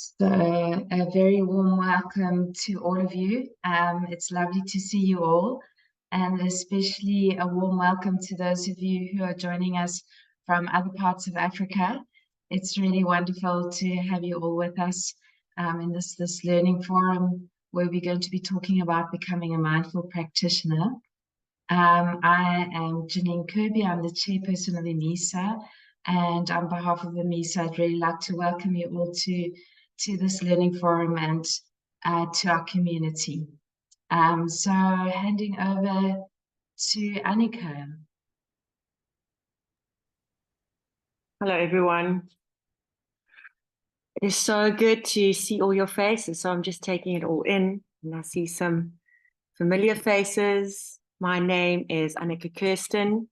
So a very warm welcome to all of you. It's lovely to see you all, and especially a warm welcome to those of you who are joining us from other parts of Africa. It's really wonderful to have you all with us in this learning forum where we're going to be talking about becoming a mindful practitioner. I am Janine Kirby. I'm the chairperson of IMISA, and on behalf of IMISA, I'd really like to welcome you all to this learning forum and to our community. So handing over to Anneke. Hello, everyone. It is so good to see all your faces. So I'm just taking it all in, and I see some familiar faces. My name is Anneke Kirsten,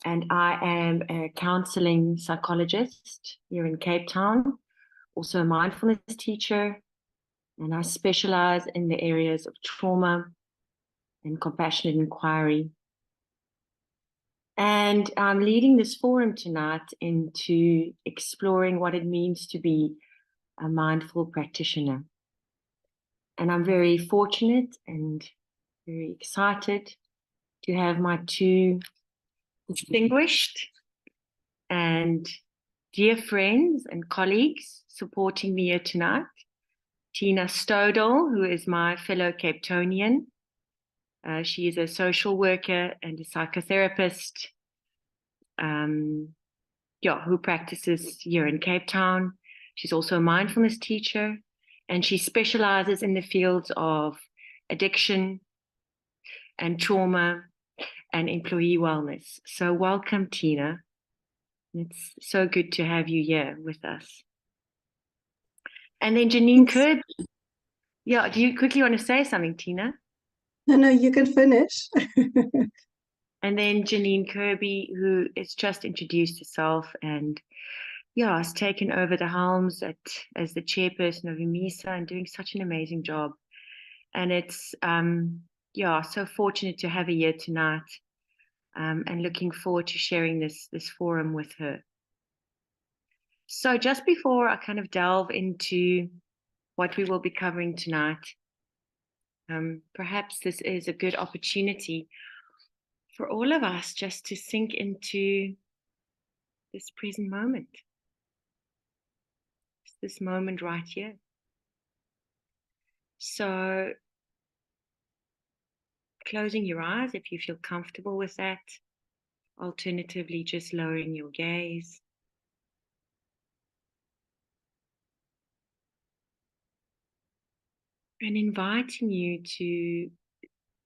and I am a counselling psychologist here in Cape Town, also a mindfulness teacher, and I specialize in the areas of trauma and compassionate inquiry. And I'm leading this forum tonight into exploring what it means to be a mindful practitioner. And I'm very fortunate and very excited to have my two distinguished and dear friends and colleagues supporting me here tonight. Tina Stodel, who is my fellow Cape Townian. She is a social worker and a psychotherapist who practices here in Cape Town. She's also a mindfulness teacher, and she specializes in the fields of addiction and trauma and employee wellness. So welcome, Tina. It's so good to have you here with us. And then Janine Kirby. Yeah, do you quickly want to say something, Tina? No, you can finish. And then Janine Kirby, who has just introduced herself and has taken over the helms as the chairperson of IMISA and doing such an amazing job. And it's so fortunate to have her here tonight, and looking forward to sharing this forum with her. So just before I kind of delve into what we will be covering tonight, perhaps this is a good opportunity for all of us just to sink into this present moment. This moment right here. So closing your eyes if you feel comfortable with that. Alternatively, just lowering your gaze. And inviting you to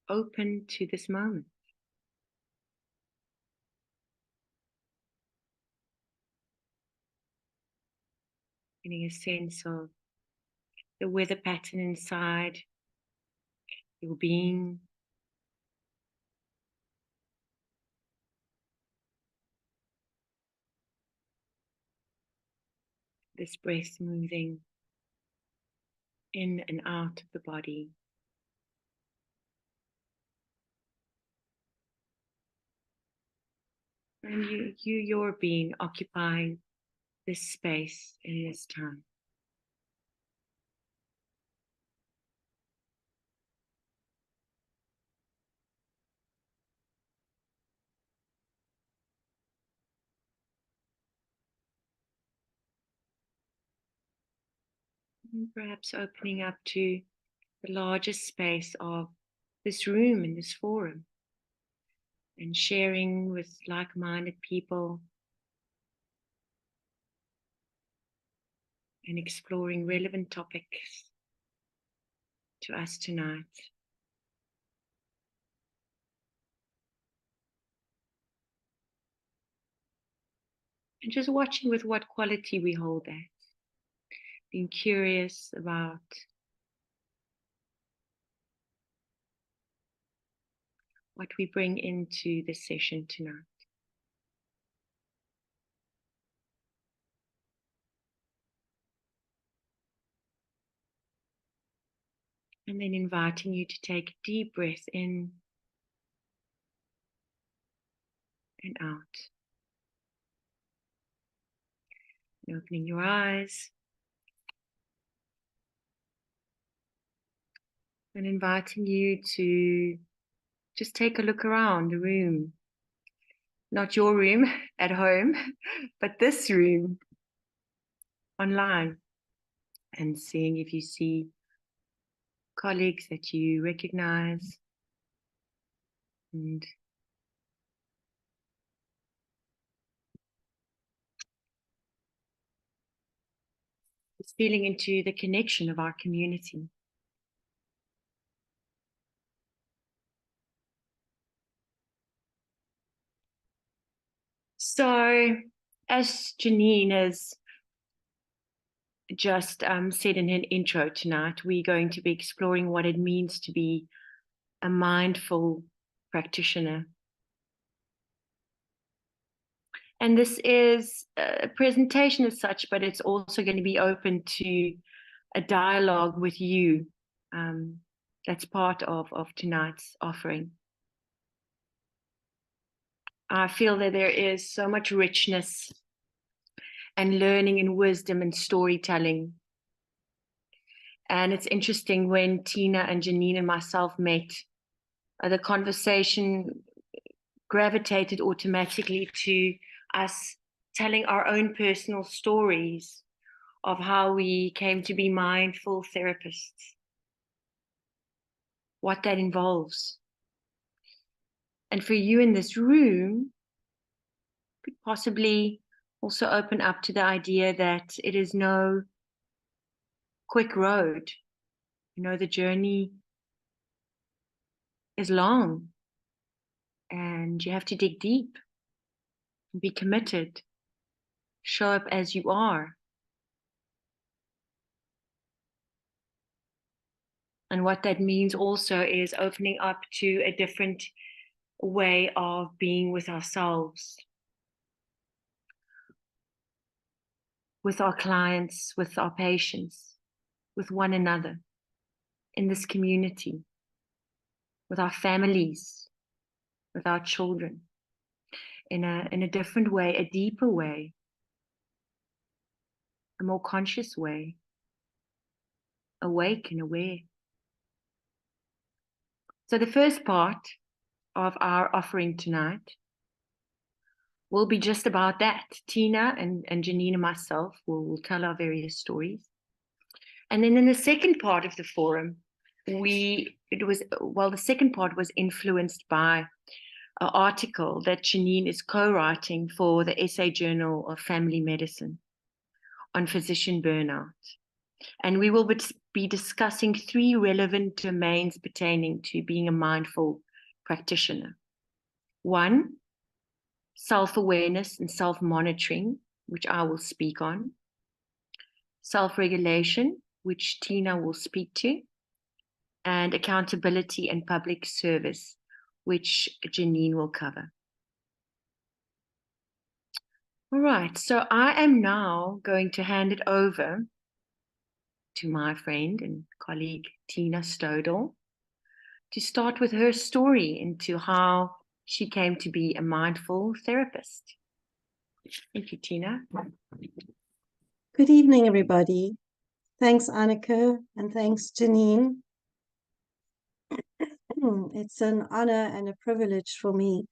open to this moment. Getting a sense of the weather pattern inside your being. This breath moving in and out of the body. And your being occupying this space in this time. And perhaps opening up to the largest space of this room and this forum, and sharing with like-minded people and exploring relevant topics to us tonight. And just watching with what quality we hold that. Being curious about what we bring into this session tonight. And then inviting you to take a deep breath in and out. And opening your eyes. and inviting you to just take a look around the room. Not your room at home, but this room online, and seeing if you see colleagues that you recognize, and just feeling into the connection of our community. So, as Janine has just said in her intro tonight, we're going to be exploring what it means to be a mindful practitioner. And this is a presentation as such, but it's also going to be open to a dialogue with you. That's part of tonight's offering. I feel that there is so much richness and learning and wisdom and storytelling. And it's interesting, when Tina and Janine and myself met, the conversation gravitated automatically to us telling our own personal stories of how we came to be mindful therapists, what that involves. And for you in this room, could possibly also open up to the idea that it is no quick road. You know, the journey is long, and you have to dig deep, be committed, show up as you are. And what that means also is opening up to a different way of being with ourselves, with our clients, with our patients, with one another, in this community, with our families, with our children, in a different way, a deeper way, a more conscious way, awake and aware. So the first part of our offering tonight will be just about that. Tina and Janine and myself will tell our various stories. And then in the second part of the forum, the second part was influenced by an article that Janine is co-writing for the Essay Journal of Family Medicine on physician burnout. And we will be discussing 3 relevant domains pertaining to being a mindful practitioner. 1, self-awareness and self-monitoring, which I will speak on. Self-regulation, which Tina will speak to. And accountability and public service, which Janine will cover. All right, so I am now going to hand it over to my friend and colleague, Tina Stodel, to start with her story into how she came to be a mindful therapist. Thank you, Tina. Good evening, everybody. Thanks, Anneke, and thanks, Janine. It's an honor and a privilege for me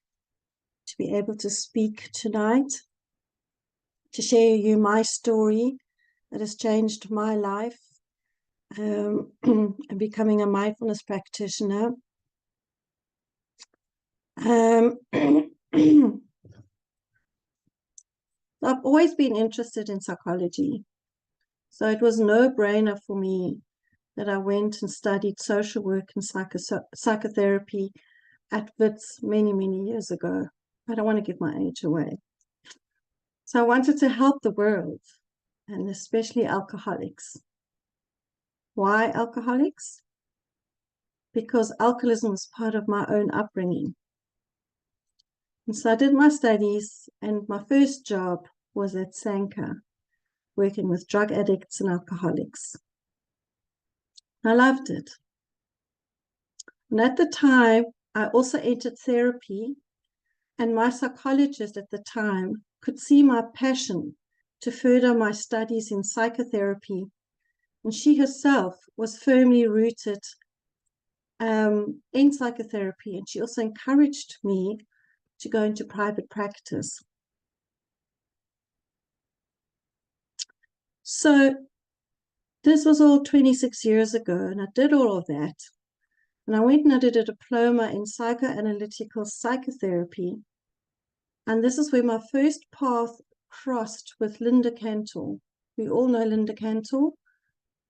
to be able to speak tonight, to share you my story that has changed my life, and becoming a mindfulness practitioner. I've always been interested in psychology, so it was a no-brainer for me that I went and studied social work and psychotherapy at Wits many, many years ago. I don't want to give my age away. So I wanted to help the world, and especially alcoholics. Why alcoholics? Because alcoholism was part of my own upbringing. And so I did my studies, and my first job was at Sanka, working with drug addicts and alcoholics. I loved it. And at the time, I also entered therapy, and my psychologist at the time could see my passion to further my studies in psychotherapy, and she herself was firmly rooted in psychotherapy, and she also encouraged me to go into private practice. So this was all 26 years ago, and I did all of that. And I went and I did a diploma in psychoanalytical psychotherapy. And this is where my first path crossed with Linda Cantor. We all know Linda Cantor,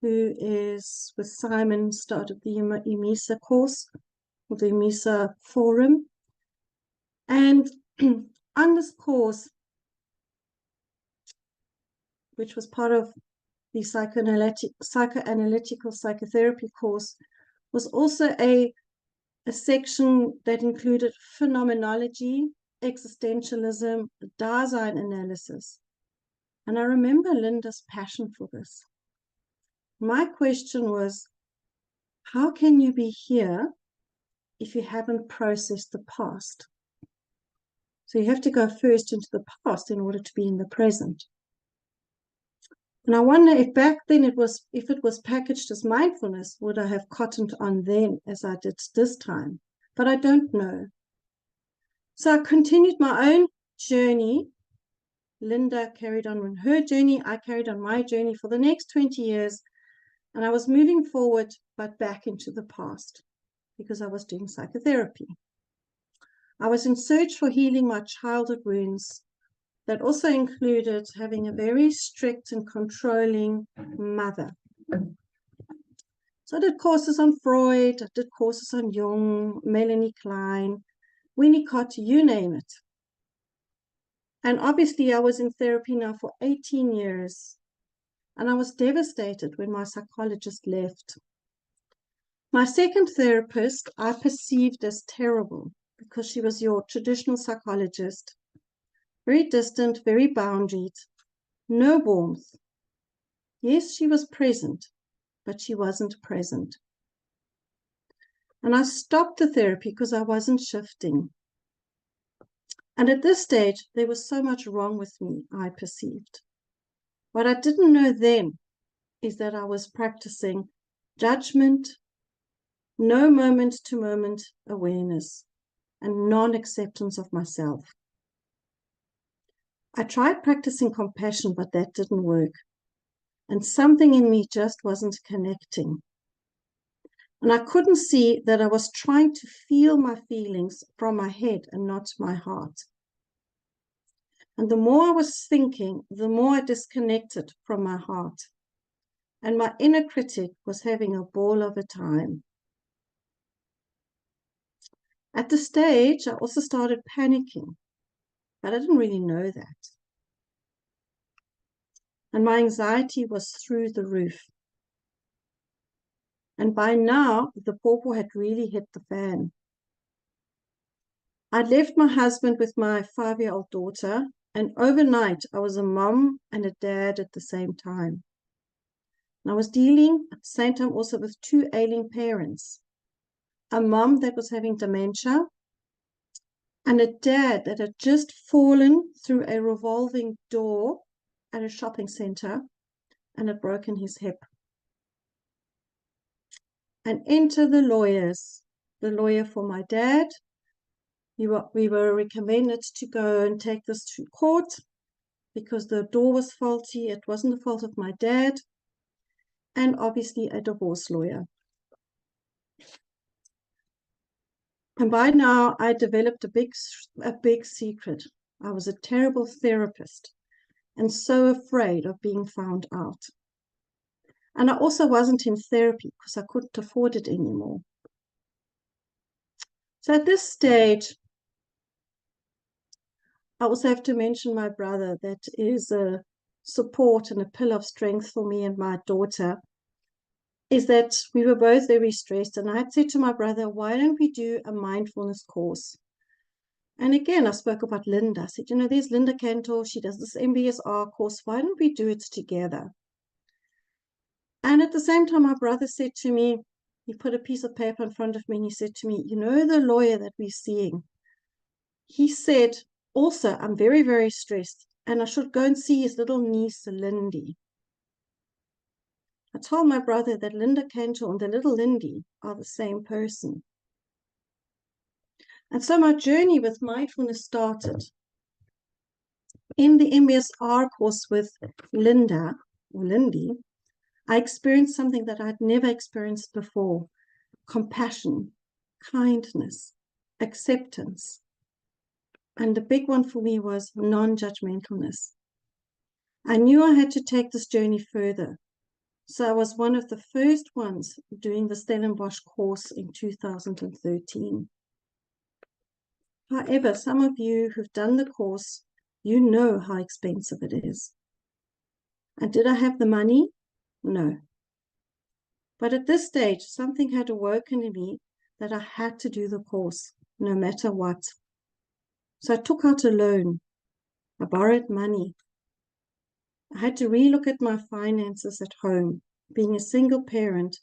who is with Simon, started the IMISA course, or the IMISA forum. And on this course, which was part of the psychoanalytical psychotherapy course, was also a section that included phenomenology, existentialism, Dasein analysis. And I remember Linda's passion for this. My question was, how can you be here if you haven't processed the past? So you have to go first into the past in order to be in the present. And I wonder if back then if it was packaged as mindfulness, would I have cottoned on then as I did this time? But I don't know. So I continued my own journey. Linda carried on with her journey. I carried on my journey for the next 20 years. And I was moving forward, but back into the past because I was doing psychotherapy. I was in search for healing my childhood wounds. That also included having a very strict and controlling mother. So I did courses on Freud, I did courses on Jung, Melanie Klein, Winnicott, you name it. And obviously I was in therapy now for 18 years. And I was devastated when my psychologist left. My second therapist I perceived as terrible because she was your traditional psychologist. Very distant, very boundaried, no warmth. Yes, she was present, but she wasn't present. And I stopped the therapy because I wasn't shifting. And at this stage, there was so much wrong with me, I perceived. What I didn't know then is that I was practicing judgment, no moment-to-moment awareness, and non-acceptance of myself. I tried practicing compassion, but that didn't work. And something in me just wasn't connecting. And I couldn't see that I was trying to feel my feelings from my head and not my heart. And the more I was thinking, the more I disconnected from my heart. And my inner critic was having a ball of a time. At the stage, I also started panicking, but I didn't really know that. And my anxiety was through the roof. And by now, the pawpaw had really hit the fan. I'd left my husband with my 5-year-old daughter, and overnight I was a mom and a dad at the same time. And I was dealing at the same time also with 2 ailing parents, a mom that was having dementia, and a dad that had just fallen through a revolving door at a shopping center and had broken his hip. And enter the lawyers, the lawyer for my dad. We were recommended to go and take this to court because the door was faulty. It wasn't the fault of my dad. And obviously a divorce lawyer. And by now I developed a big secret. I was a terrible therapist and so afraid of being found out. And I also wasn't in therapy because I couldn't afford it anymore. So at this stage, I also have to mention my brother, that is a support and a pillar of strength for me and my daughter, is that we were both very stressed. And I had said to my brother, why don't we do a mindfulness course? And again, I spoke about Linda. I said, there's Linda Cantor. She does this MBSR course. Why don't we do it together? And at the same time, my brother said to me, he put a piece of paper in front of me and he said to me, the lawyer that we're seeing, he said, also, I'm very, very stressed and I should go and see his little niece, Lindy. I told my brother that Linda Cantor and the little Lindy are the same person. And so my journey with mindfulness started. In the MBSR course with Linda, or Lindy, I experienced something that I'd never experienced before: compassion, kindness, acceptance. And the big one for me was non-judgmentalness. I knew I had to take this journey further. So I was one of the first ones doing the Stellenbosch course in 2013. However, some of you who've done the course, you know how expensive it is. And did I have the money? No. But at this stage, something had awoken in me that I had to do the course, no matter what. So I took out a loan. I borrowed money. I had to relook at my finances at home, being a single parent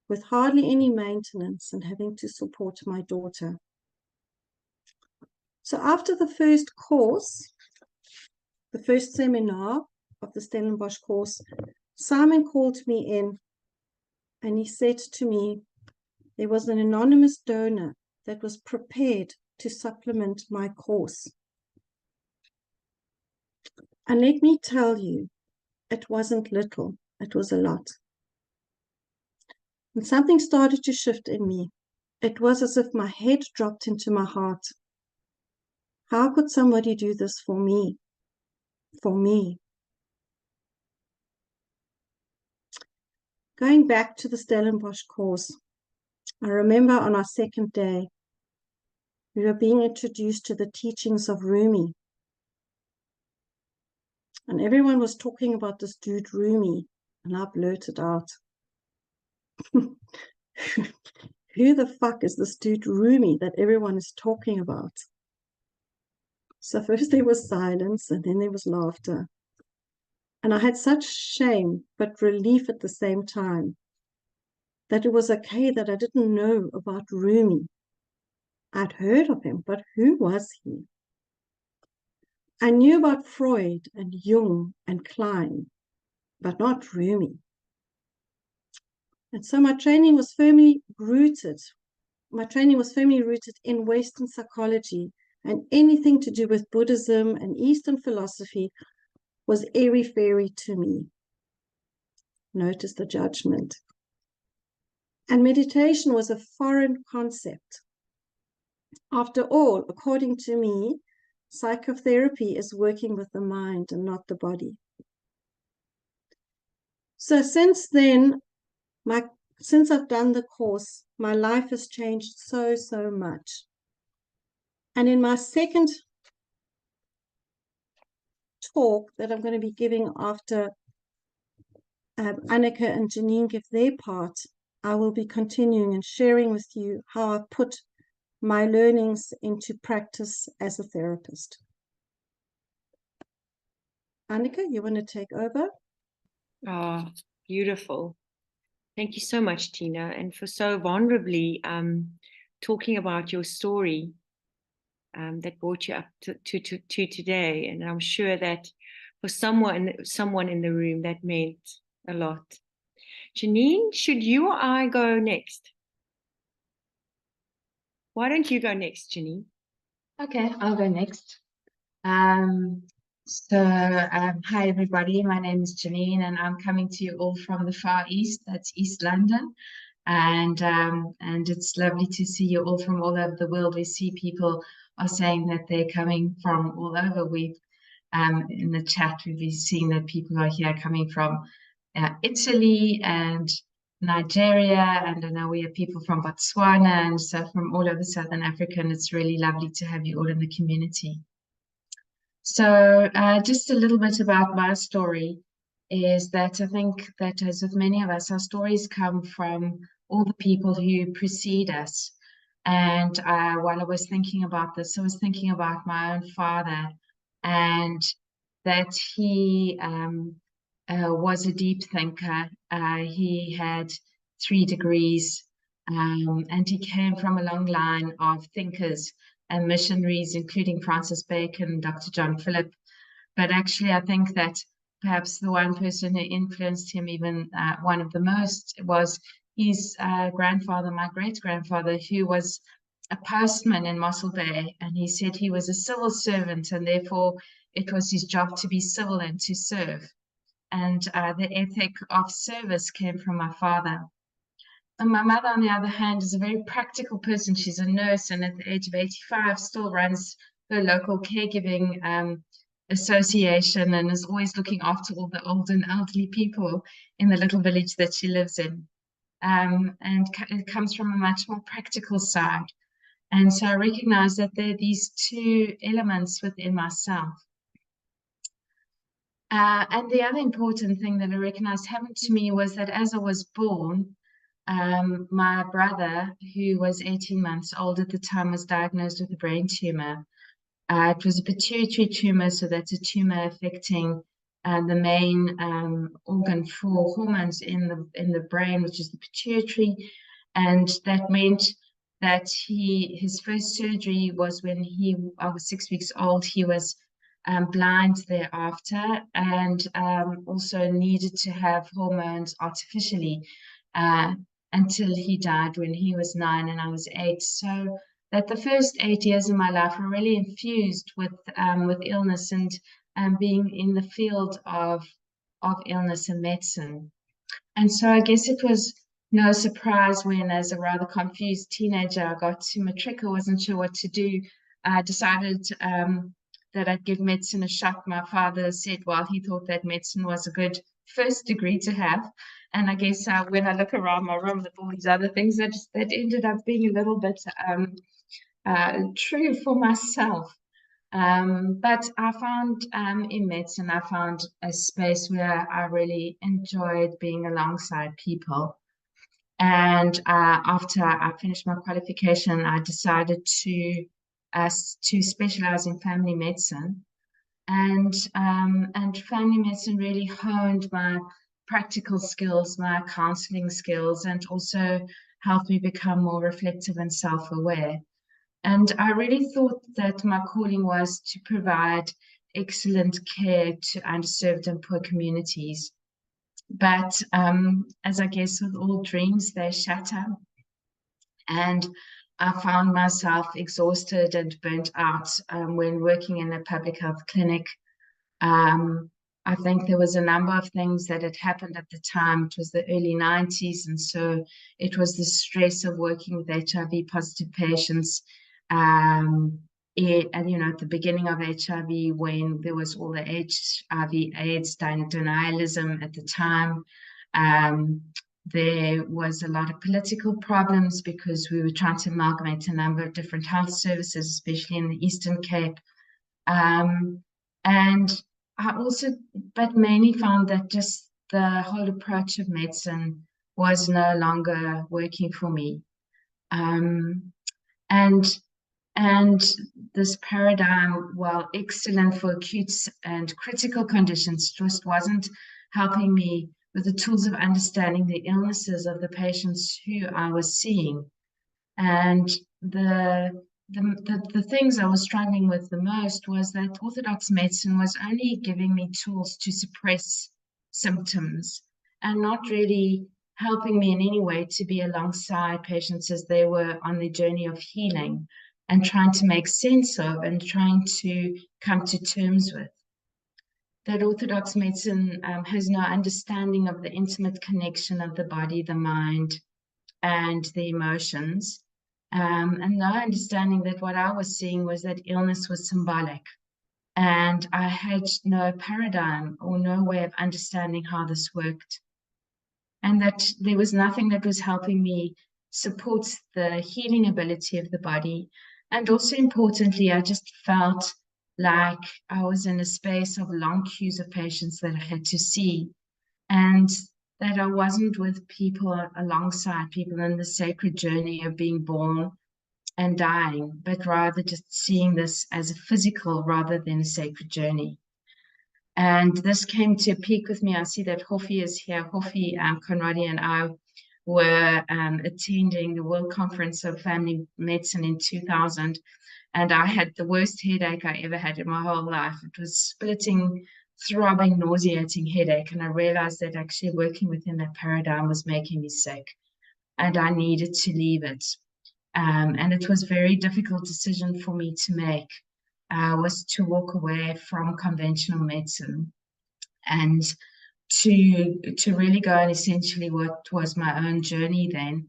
with hardly any maintenance and having to support my daughter. So after the first course, the first seminar of the Stellenbosch course, Simon called me in and he said to me, there was an anonymous donor that was prepared to supplement my course. And let me tell you, it wasn't little, it was a lot. And something started to shift in me. It was as if my head dropped into my heart. How could somebody do this for me? For me. Going back to the Stellenbosch course, I remember on our second day, we were being introduced to the teachings of Rumi. And everyone was talking about this dude Rumi, and I blurted out, who the fuck is this dude Rumi that everyone is talking about? So first there was silence, and then there was laughter. And I had such shame, but relief at the same time, that it was okay that I didn't know about Rumi. I'd heard of him, but who was he? I knew about Freud and Jung and Klein, but not Rumi. And so my training was firmly rooted in Western psychology, and anything to do with Buddhism and Eastern philosophy was airy-fairy to me. Notice the judgment. And meditation was a foreign concept. After all, according to me, psychotherapy is working with the mind and not the body. So since then, since I've done the course, my life has changed so much. And in my second talk that I'm going to be giving after Anneke and Janine give their part, I will be continuing and sharing with you how I put my learnings into practice as a therapist. Anneke, you want to take over? Oh, beautiful. Thank you so much, Tina, and for so vulnerably talking about your story that brought you up to today. And I'm sure that for someone in the room that meant a lot. Janine, should you or I go next? Why don't you go next, Janine? Okay, I'll go next. Hi everybody, my name is Janine and I'm coming to you all from the Far East, that's East London. And it's lovely to see you all from all over the world. We see people are saying that they're coming from all over. We've in the chat, we've been seeing that people are here coming from Italy and Nigeria, and I know we have people from Botswana and so from all over Southern Africa, and it's really lovely to have you all in the community. So just a little bit about my story is that I think that as with many of us, our stories come from all the people who precede us. And while I was thinking about this, I was thinking about my own father, and that he was a deep thinker. He had 3 degrees, and he came from a long line of thinkers and missionaries, including Francis Bacon, Dr. John Philip. But actually, I think that perhaps the one person who influenced him even one of the most was his grandfather, my great-grandfather, who was a postman in Mossel Bay, and he said he was a civil servant, and therefore it was his job to be civil and to serve. And the ethic of service came from my father. And my mother, on the other hand, is a very practical person. She's a nurse, and at the age of 85 still runs her local caregiving association and is always looking after all the old and elderly people in the little village that she lives in. And it comes from a much more practical side. And so I recognize that there are these two elements within myself. And the other important thing that I recognized happened to me was that as I was born, my brother, who was 18 months old at the time, was diagnosed with a brain tumor. It was a pituitary tumor, so that's a tumor affecting the main organ for hormones in the brain, which is the pituitary. And that meant that his first surgery was when I was 6 weeks old. He was blind thereafter, and also needed to have hormones artificially until he died when he was 9 and I was 8. So that the first 8 years of my life were really infused with illness and being in the field of illness and medicine. And so I guess it was no surprise when, as a rather confused teenager, I got to matric. I wasn't sure what to do. I decided that I'd give medicine a shot. My father said, well, he thought that medicine was a good first degree to have. And I guess when I look around my room with all these other things, that ended up being a little bit true for myself. But I found in medicine, I found a space where I really enjoyed being alongside people. And after I finished my qualification, I decided to specialize in family medicine. And family medicine really honed my practical skills, my counselling skills, and also helped me become more reflective and self-aware. And I really thought that my calling was to provide excellent care to underserved and poor communities. But as I guess with all dreams, they shatter. And I found myself exhausted and burnt out when working in a public health clinic. I think there was a number of things that had happened at the time. It was the early 90s, and so it was the stress of working with HIV positive patients. And at the beginning of HIV, when there was all the HIV/AIDS denialism at the time, there was a lot of political problems because we were trying to amalgamate a number of different health services, especially in the Eastern Cape. And I also, but mainly found that just the whole approach of medicine was no longer working for me. And this paradigm, while excellent for acute and critical conditions, just wasn't helping me with the tools of understanding the illnesses of the patients who I was seeing. And the things I was struggling with the most was that orthodox medicine was only giving me tools to suppress symptoms and not really helping me in any way to be alongside patients as they were on their journey of healing and trying to make sense of and trying to come to terms with. That orthodox medicine has no understanding of the intimate connection of the body, the mind, and the emotions, and no understanding that what I was seeing was that illness was symbolic. And I had no paradigm or no way of understanding how this worked. And that there was nothing that was helping me support the healing ability of the body. And also importantly, I just felt like I was in a space of long queues of patients that I had to see, and that I wasn't with people alongside people in the sacred journey of being born and dying, but rather just seeing this as a physical rather than a sacred journey. And this came to a peak with me. I see that Hofi is here. Hofi, Conradi and I were attending the World Conference of Family Medicine in 2000, and I had the worst headache I ever had in my whole life. It was splitting throbbing, nauseating headache. And I realized that actually working within that paradigm was making me sick, and I needed to leave it. And it was a very difficult decision for me to make, was to walk away from conventional medicine and to really go on essentially what was my own journey then,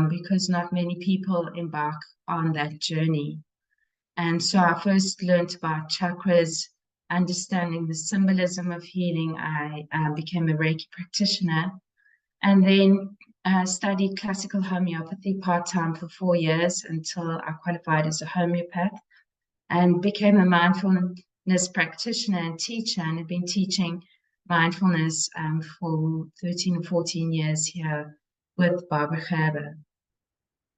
because not many people embark on that journey. And so I first learned about chakras, understanding the symbolism of healing. I became a Reiki practitioner, and then studied classical homeopathy part-time for 4 years until I qualified as a homeopath, and became a mindfulness practitioner and teacher, and have been teaching mindfulness for 13 or 14 years here with Barbara Gerber.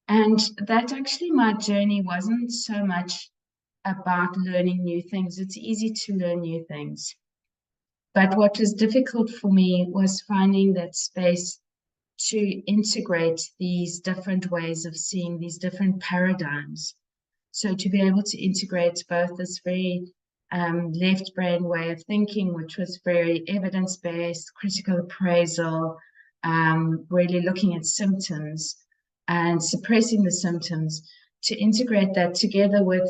And that actually, my journey wasn't so much about learning new things. It's easy to learn new things. But what was difficult for me was finding that space to integrate these different ways of seeing, these different paradigms. So to be able to integrate both this very left brain way of thinking, which was very evidence-based, critical appraisal, really looking at symptoms and suppressing the symptoms, to integrate that together with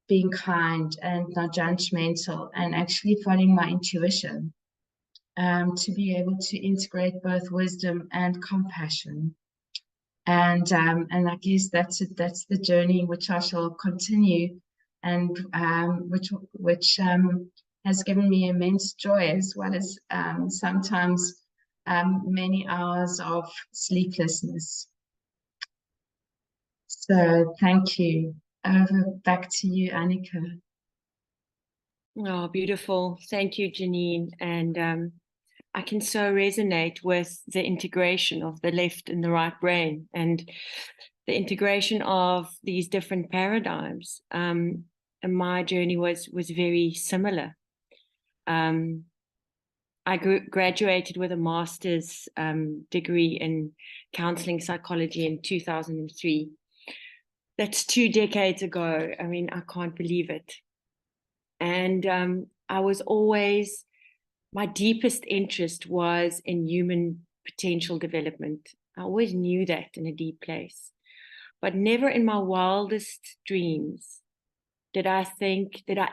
being kind and not judgmental and actually following my intuition, to be able to integrate both wisdom and compassion. And I guess that's the journey which I shall continue, and which has given me immense joy, as well as sometimes many hours of sleeplessness. So thank you. Back to you, Anneke. Oh, beautiful. Thank you, Janine. And I can so resonate with the integration of the left and the right brain, and the integration of these different paradigms. And my journey was very similar. I graduated with a master's degree in counselling psychology in 2003. That's 2 decades ago. I mean, I can't believe it. And I was always, my deepest interest was in human potential development. I always knew that in a deep place. But never in my wildest dreams did I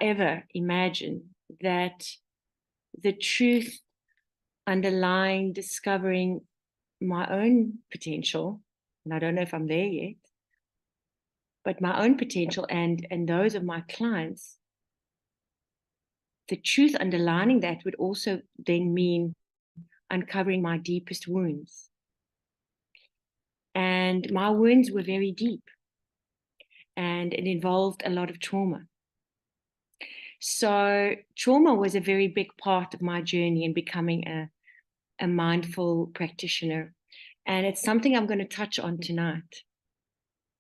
ever imagine that the truth underlying discovering my own potential, and I don't know if I'm there yet, but my own potential and those of my clients, the truth underlining that would also then mean uncovering my deepest wounds. And my wounds were very deep, and it involved a lot of trauma. So trauma was a very big part of my journey in becoming a mindful practitioner. And it's something I'm going to touch on tonight,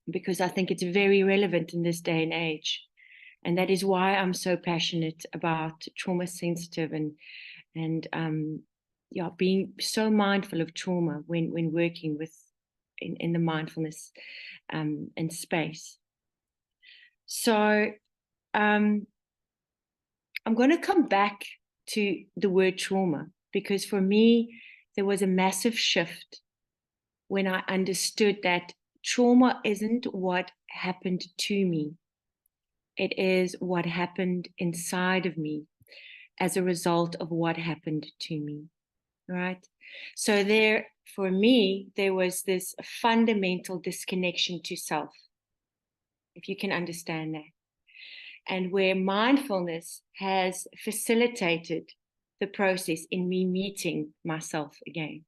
because I think it's very relevant in this day and age. And that is why I'm so passionate about trauma sensitive and being so mindful of trauma when working with in the mindfulness and space. So I'm going to come back to the word trauma, because for me there was a massive shift when I understood that trauma isn't what happened to me. It is what happened inside of me as a result of what happened to me, right? So there, for me, there was this fundamental disconnection to self, if you can understand that. And where mindfulness has facilitated the process in me meeting myself again.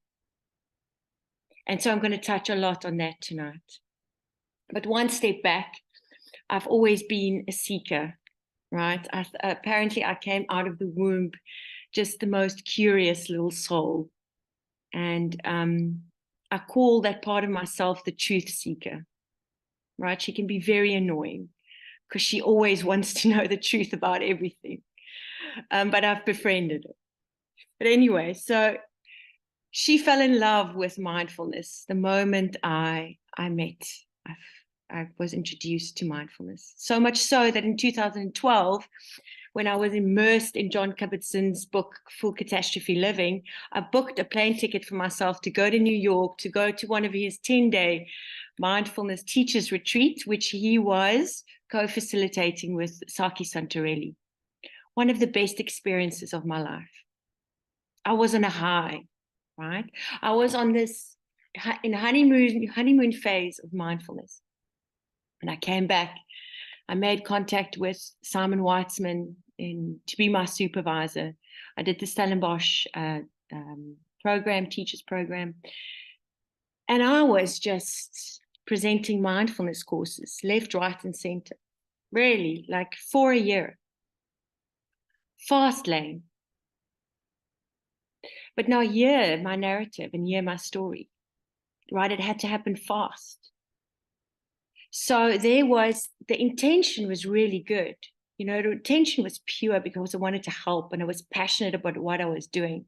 And so I'm going to touch a lot on that tonight. But one step back, I've always been a seeker, right? Apparently I came out of the womb just the most curious little soul. And I call that part of myself the truth seeker, right? She can be very annoying because she always wants to know the truth about everything. But I've befriended her. But anyway, so she fell in love with mindfulness the moment I was introduced to mindfulness. So much so that in 2012, when I was immersed in John Kabat-Zinn's book, Full Catastrophe Living, I booked a plane ticket for myself to go to New York, to go to one of his 10-day mindfulness teachers retreats, which he was co-facilitating with Saki Santorelli. One of the best experiences of my life. I was on a high, right? I was on this in honeymoon phase of mindfulness. And I came back. I made contact with Simon Weitzman to be my supervisor. I did the Stellenbosch program, teachers program. And I was just presenting mindfulness courses, left, right, and center. Really, like 4 a year. Fast lane. But now hear my narrative and hear my story, right? It had to happen fast. So the intention was really good. You know, the intention was pure because I wanted to help and I was passionate about what I was doing.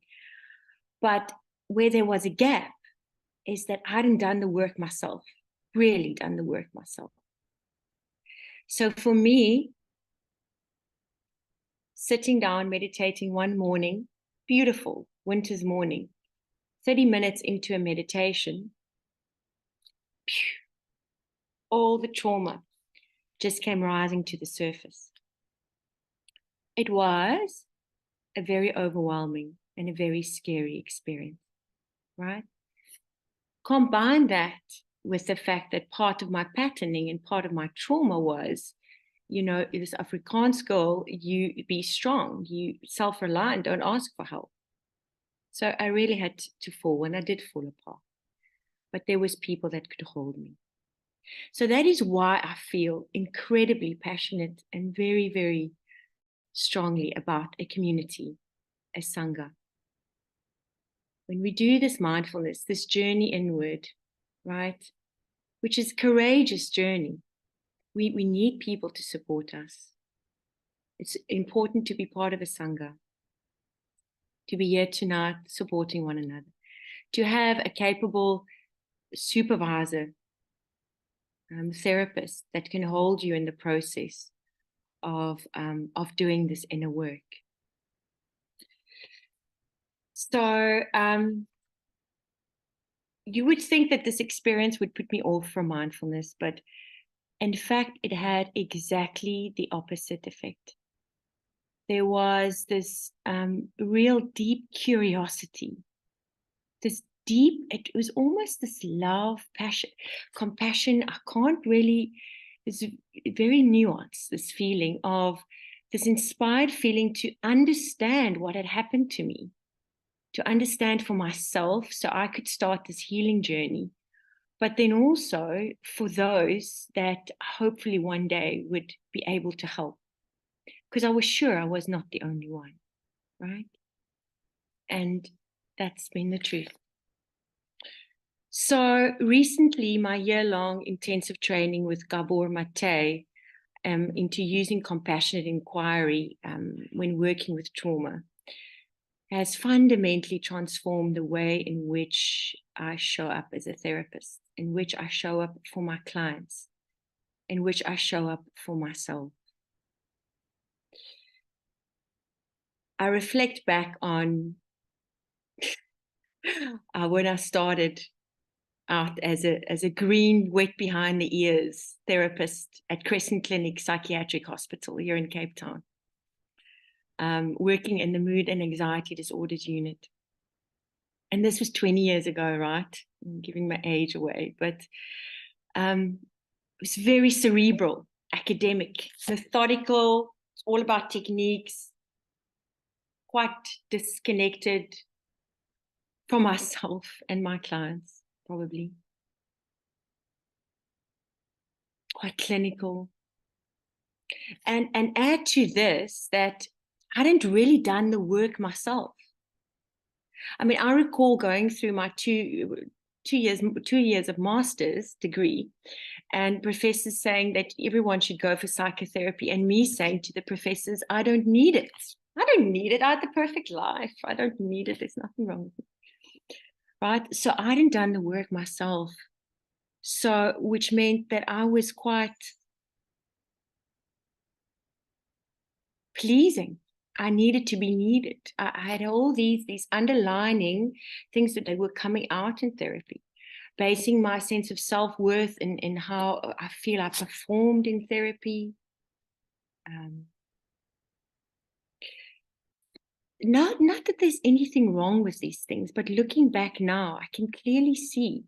But where there was a gap is that I hadn't done the work myself, really done the work myself. So for me, sitting down, meditating one morning, beautiful winter's morning, 30 minutes into a meditation, all the trauma just came rising to the surface. It was a very overwhelming and a very scary experience, right? Combine that with the fact that part of my patterning and part of my trauma was, you know, this Afrikaans girl, you be strong, you self-reliant, don't ask for help. So I really had to fall, and I did fall apart. But there was people that could hold me. So that is why I feel incredibly passionate and very, very strongly about a community, a Sangha. When we do this mindfulness, this journey inward, right, which is a courageous journey, we need people to support us. It's important to be part of a Sangha, to be here tonight supporting one another, to have a capable supervisor, therapist that can hold you in the process of doing this inner work. So you would think that this experience would put me off from mindfulness, but in fact, it had exactly the opposite effect. There was this real deep curiosity, it was almost this love, passion, compassion. I can't really, it's very nuanced, this feeling of this inspired feeling to understand what had happened to me, to understand for myself so I could start this healing journey, but then also for those that hopefully one day would be able to help, because I was sure I was not the only one, right? And that's been the truth. So recently, my year-long intensive training with Gabor Mate into using compassionate inquiry when working with trauma has fundamentally transformed the way in which I show up as a therapist, in which I show up for my clients, in which I show up for myself. I reflect back on when I started out as a green, wet behind the ears therapist at Crescent Clinic Psychiatric Hospital here in Cape Town, working in the mood and anxiety disorders unit. And this was 20 years ago, right? I'm giving my age away, but it was very cerebral, academic, methodical, it's all about techniques, quite disconnected from myself and my clients. Probably quite clinical, and add to this that I hadn't really done the work myself. I mean, I recall going through my two years of master's degree, and professors saying that everyone should go for psychotherapy, and me saying to the professors, I don't need it. I don't need it. I had the perfect life. I don't need it. There's nothing wrong with it. Right? So I hadn't done the work myself. So, which meant that I was quite pleasing. I needed to be needed. I had all these underlining things that they were coming out in therapy, basing my sense of self-worth in how I feel I performed in therapy. Not that there's anything wrong with these things, but looking back now, I can clearly see.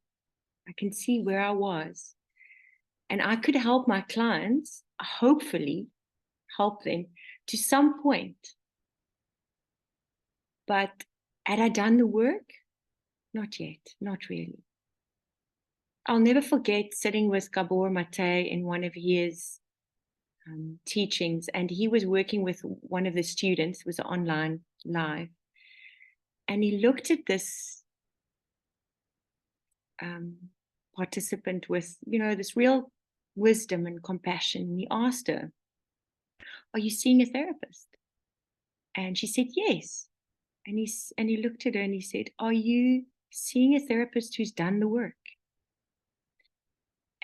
I can see where I was. And I could help my clients, hopefully help them to some point. But had I done the work? Not yet, not really. I'll never forget sitting with Gabor Mate in one of his teachings, and he was working with one of the students. It was online live. And he looked at this participant with, this real wisdom and compassion. And he asked her, "Are you seeing a therapist?" And she said, "Yes." And he looked at her and he said, "Are you seeing a therapist who's done the work?"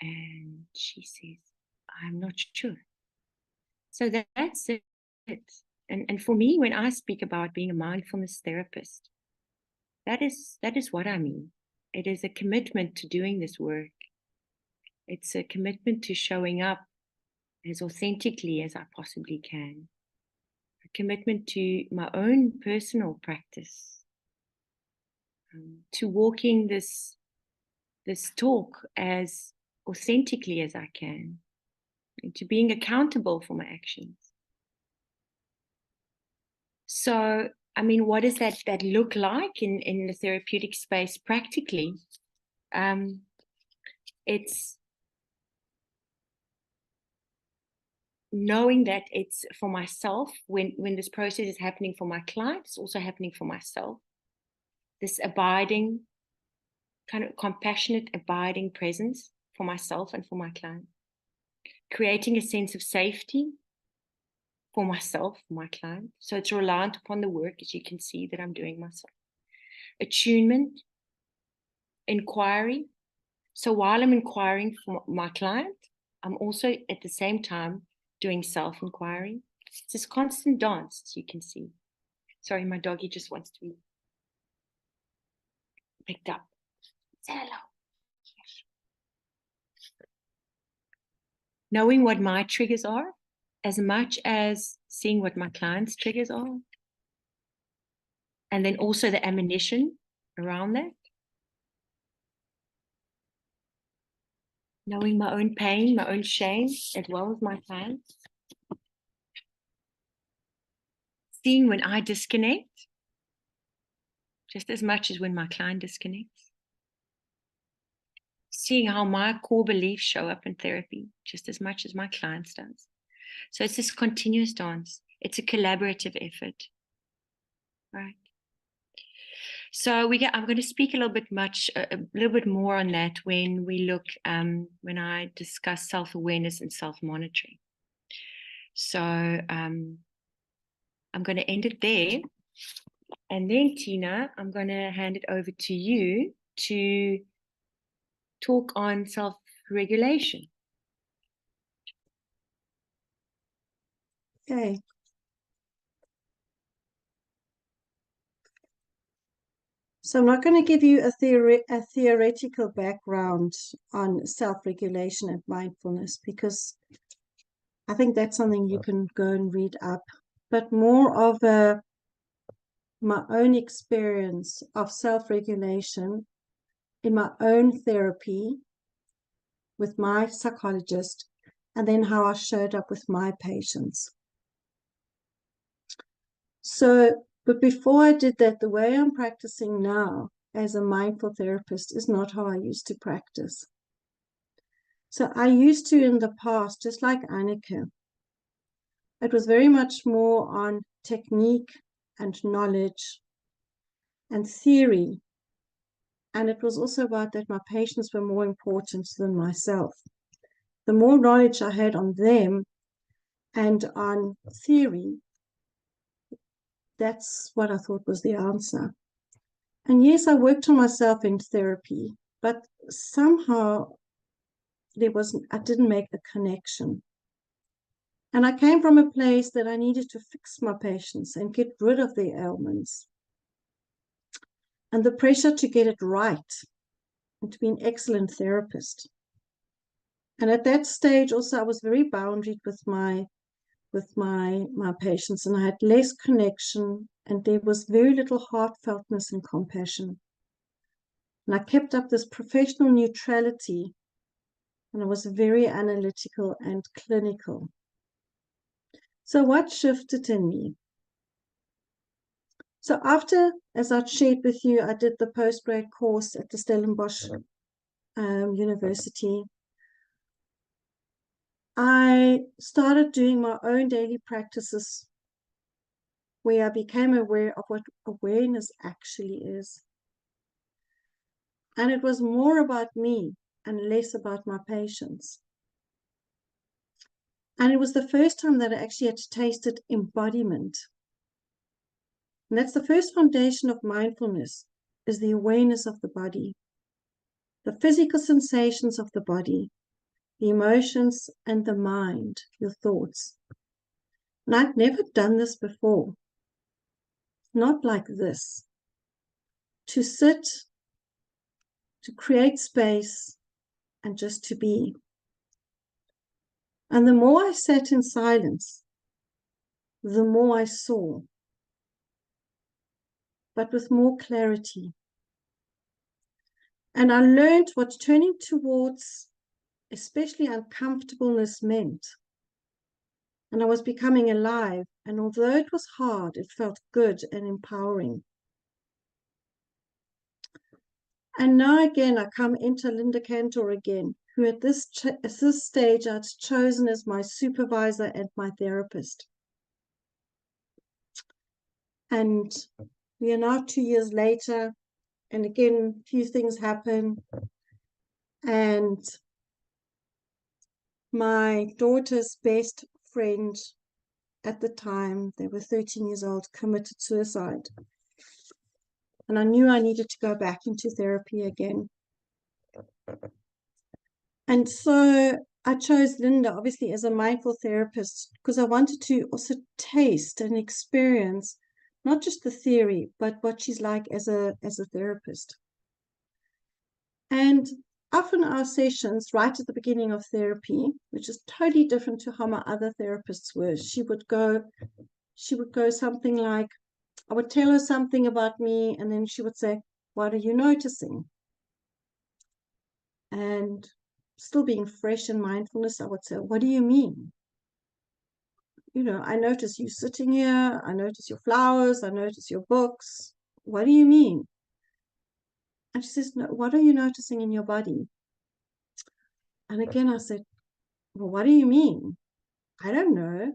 And she says, "I'm not sure." So that's it. And for me, when I speak about being a mindfulness therapist, that is what I mean. It is a commitment to doing this work. It's a commitment to showing up as authentically as I possibly can. A commitment to my own personal practice, to walking this talk as authentically as I can, and to being accountable for my actions. So, I mean, what does that look like in the therapeutic space practically? It's knowing that it's for myself. When this process is happening for my client, it's also happening for myself. This abiding, kind of compassionate, abiding presence for myself and for my client. Creating a sense of safety for myself, for my client. So it's reliant upon the work, as you can see, that I'm doing myself. Attunement, inquiry. So while I'm inquiring for my client, I'm also at the same time doing self-inquiry. It's this constant dance, as you can see. Sorry, my doggy just wants to be picked up. Say hello. Knowing what my triggers are, as much as seeing what my client's triggers are. And then also the ammunition around that. Knowing my own pain, my own shame, as well as my client's. Seeing when I disconnect, just as much as when my client disconnects. Seeing how my core beliefs show up in therapy, just as much as my client's does. So it's this continuous dance. It's a collaborative effort, right? So I'm going to speak a little bit more on that when we look, when I discuss self-awareness and self-monitoring. So I'm going to end it there. And then, Tina, I'm going to hand it over to you to talk on self-regulation. Okay. So I'm not going to give you a theoretical background on self-regulation and mindfulness, because I think that's something you can go and read up, but more of my own experience of self-regulation in my own therapy with my psychologist, and then how I showed up with my patients. So, but before I did that, the way I'm practicing now as a mindful therapist is not how I used to practice. So I used to in the past, just like Anneke, it was very much more on technique and knowledge and theory. And it was also about that my patients were more important than myself. The more knowledge I had on them and on theory, that's what I thought was the answer. And yes, I worked on myself in therapy, but somehow I didn't make a connection. And I came from a place that I needed to fix my patients and get rid of their ailments. And the pressure to get it right and to be an excellent therapist. And at that stage also I was very boundaried with my patients, and I had less connection, and there was very little heartfeltness and compassion. And I kept up this professional neutrality, and I was very analytical and clinical. So what shifted in me? So after, as I shared with you, I did the postgrad course at the Stellenbosch University. I started doing my own daily practices where I became aware of what awareness actually is. And it was more about me and less about my patients. And it was the first time that I actually had tasted embodiment. And that's the first foundation of mindfulness, is the awareness of the body, the physical sensations of the body, the emotions and the mind, your thoughts. And I'd never done this before. Not like this. To sit, to create space, and just to be. And the more I sat in silence, the more I saw, but with more clarity. And I learned what turning towards, especially uncomfortableness, meant. And I was becoming alive, and although it was hard, it felt good and empowering. And now again, I come into Linda Cantor again, who at this stage I'd chosen as my supervisor and my therapist. And we are now 2 years later, and again, a few things happen. And my daughter's best friend at the time, they were 13 years old, committed suicide. And I knew I needed to go back into therapy again. And so I chose Linda, obviously, as a mindful therapist, because I wanted to also taste and experience not just the theory, but what she's like as a therapist. And often our sessions, right at the beginning of therapy, which is totally different to how my other therapists were, she would go something like, I would tell her something about me, and then she would say, what are you noticing? And still being fresh in mindfulness, I would say, what do you mean? You know, I notice you sitting here, I notice your flowers, I notice your books. What do you mean? And she says, no, what are you noticing in your body? And again, I said, well, what do you mean? I don't know.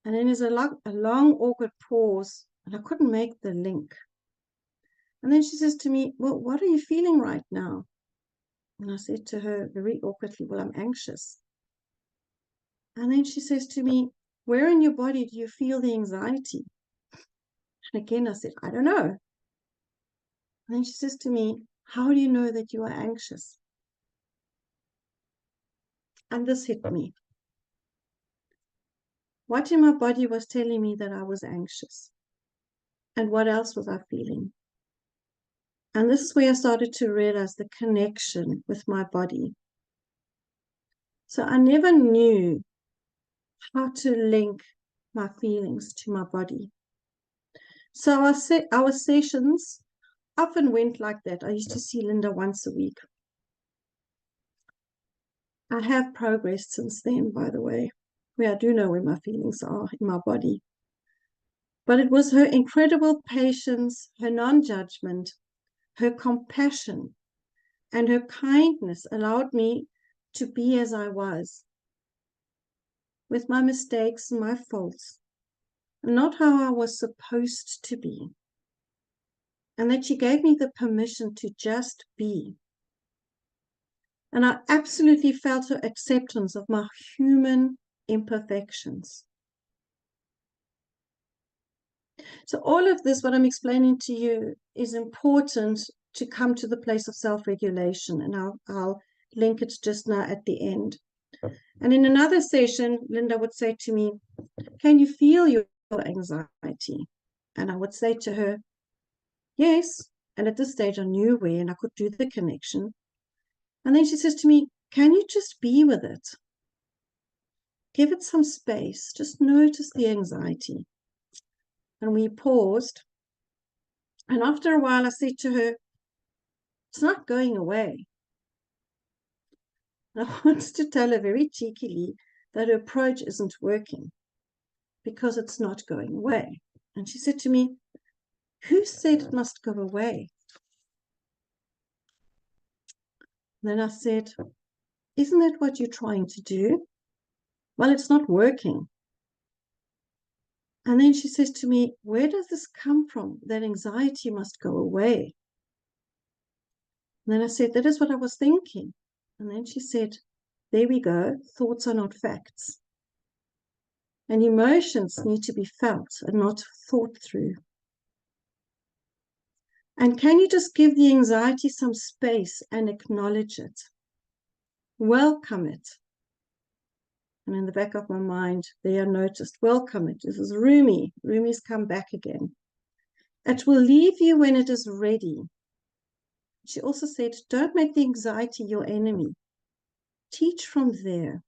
And then there's a long, awkward pause, and I couldn't make the link. And then she says to me, well, what are you feeling right now? And I said to her very awkwardly, well, I'm anxious. And then she says to me, where in your body do you feel the anxiety? And again, I said, I don't know. And then she says to me, how do you know that you are anxious? And this hit me. What in my body was telling me that I was anxious? And what else was I feeling? And this is where I started to realize the connection with my body. So I never knew how to link my feelings to my body. So our sessions often went like that. I used to see Linda once a week. I have progressed since then, by the way, where I do know where my feelings are in my body. But it was her incredible patience, her non-judgment, her compassion, and her kindness allowed me to be as I was, with my mistakes and my faults, and not how I was supposed to be. And that she gave me the permission to just be. And I absolutely felt her acceptance of my human imperfections. So all of this, what I'm explaining to you, is important to come to the place of self-regulation. And I'll link it just now at the end. And in another session, Linda would say to me, can you feel your anxiety? And I would say to her, yes. And at this stage, I knew where and I could do the connection. And then she says to me, can you just be with it? Give it some space. Just notice the anxiety. And we paused. And after a while, I said to her, it's not going away. And I wanted to tell her very cheekily that her approach isn't working because it's not going away. And she said to me, who said it must go away? And then I said, isn't that what you're trying to do? Well, it's not working. And then she says to me, where does this come from? That anxiety must go away. And then I said, that is what I was thinking. And then she said, there we go. Thoughts are not facts. And emotions need to be felt and not thought through. And can you just give the anxiety some space and acknowledge it? Welcome it. And in the back of my mind, there I noticed, welcome it. This is Rumi. Rumi's come back again. It will leave you when it is ready. She also said, don't make the anxiety your enemy. Teach from there.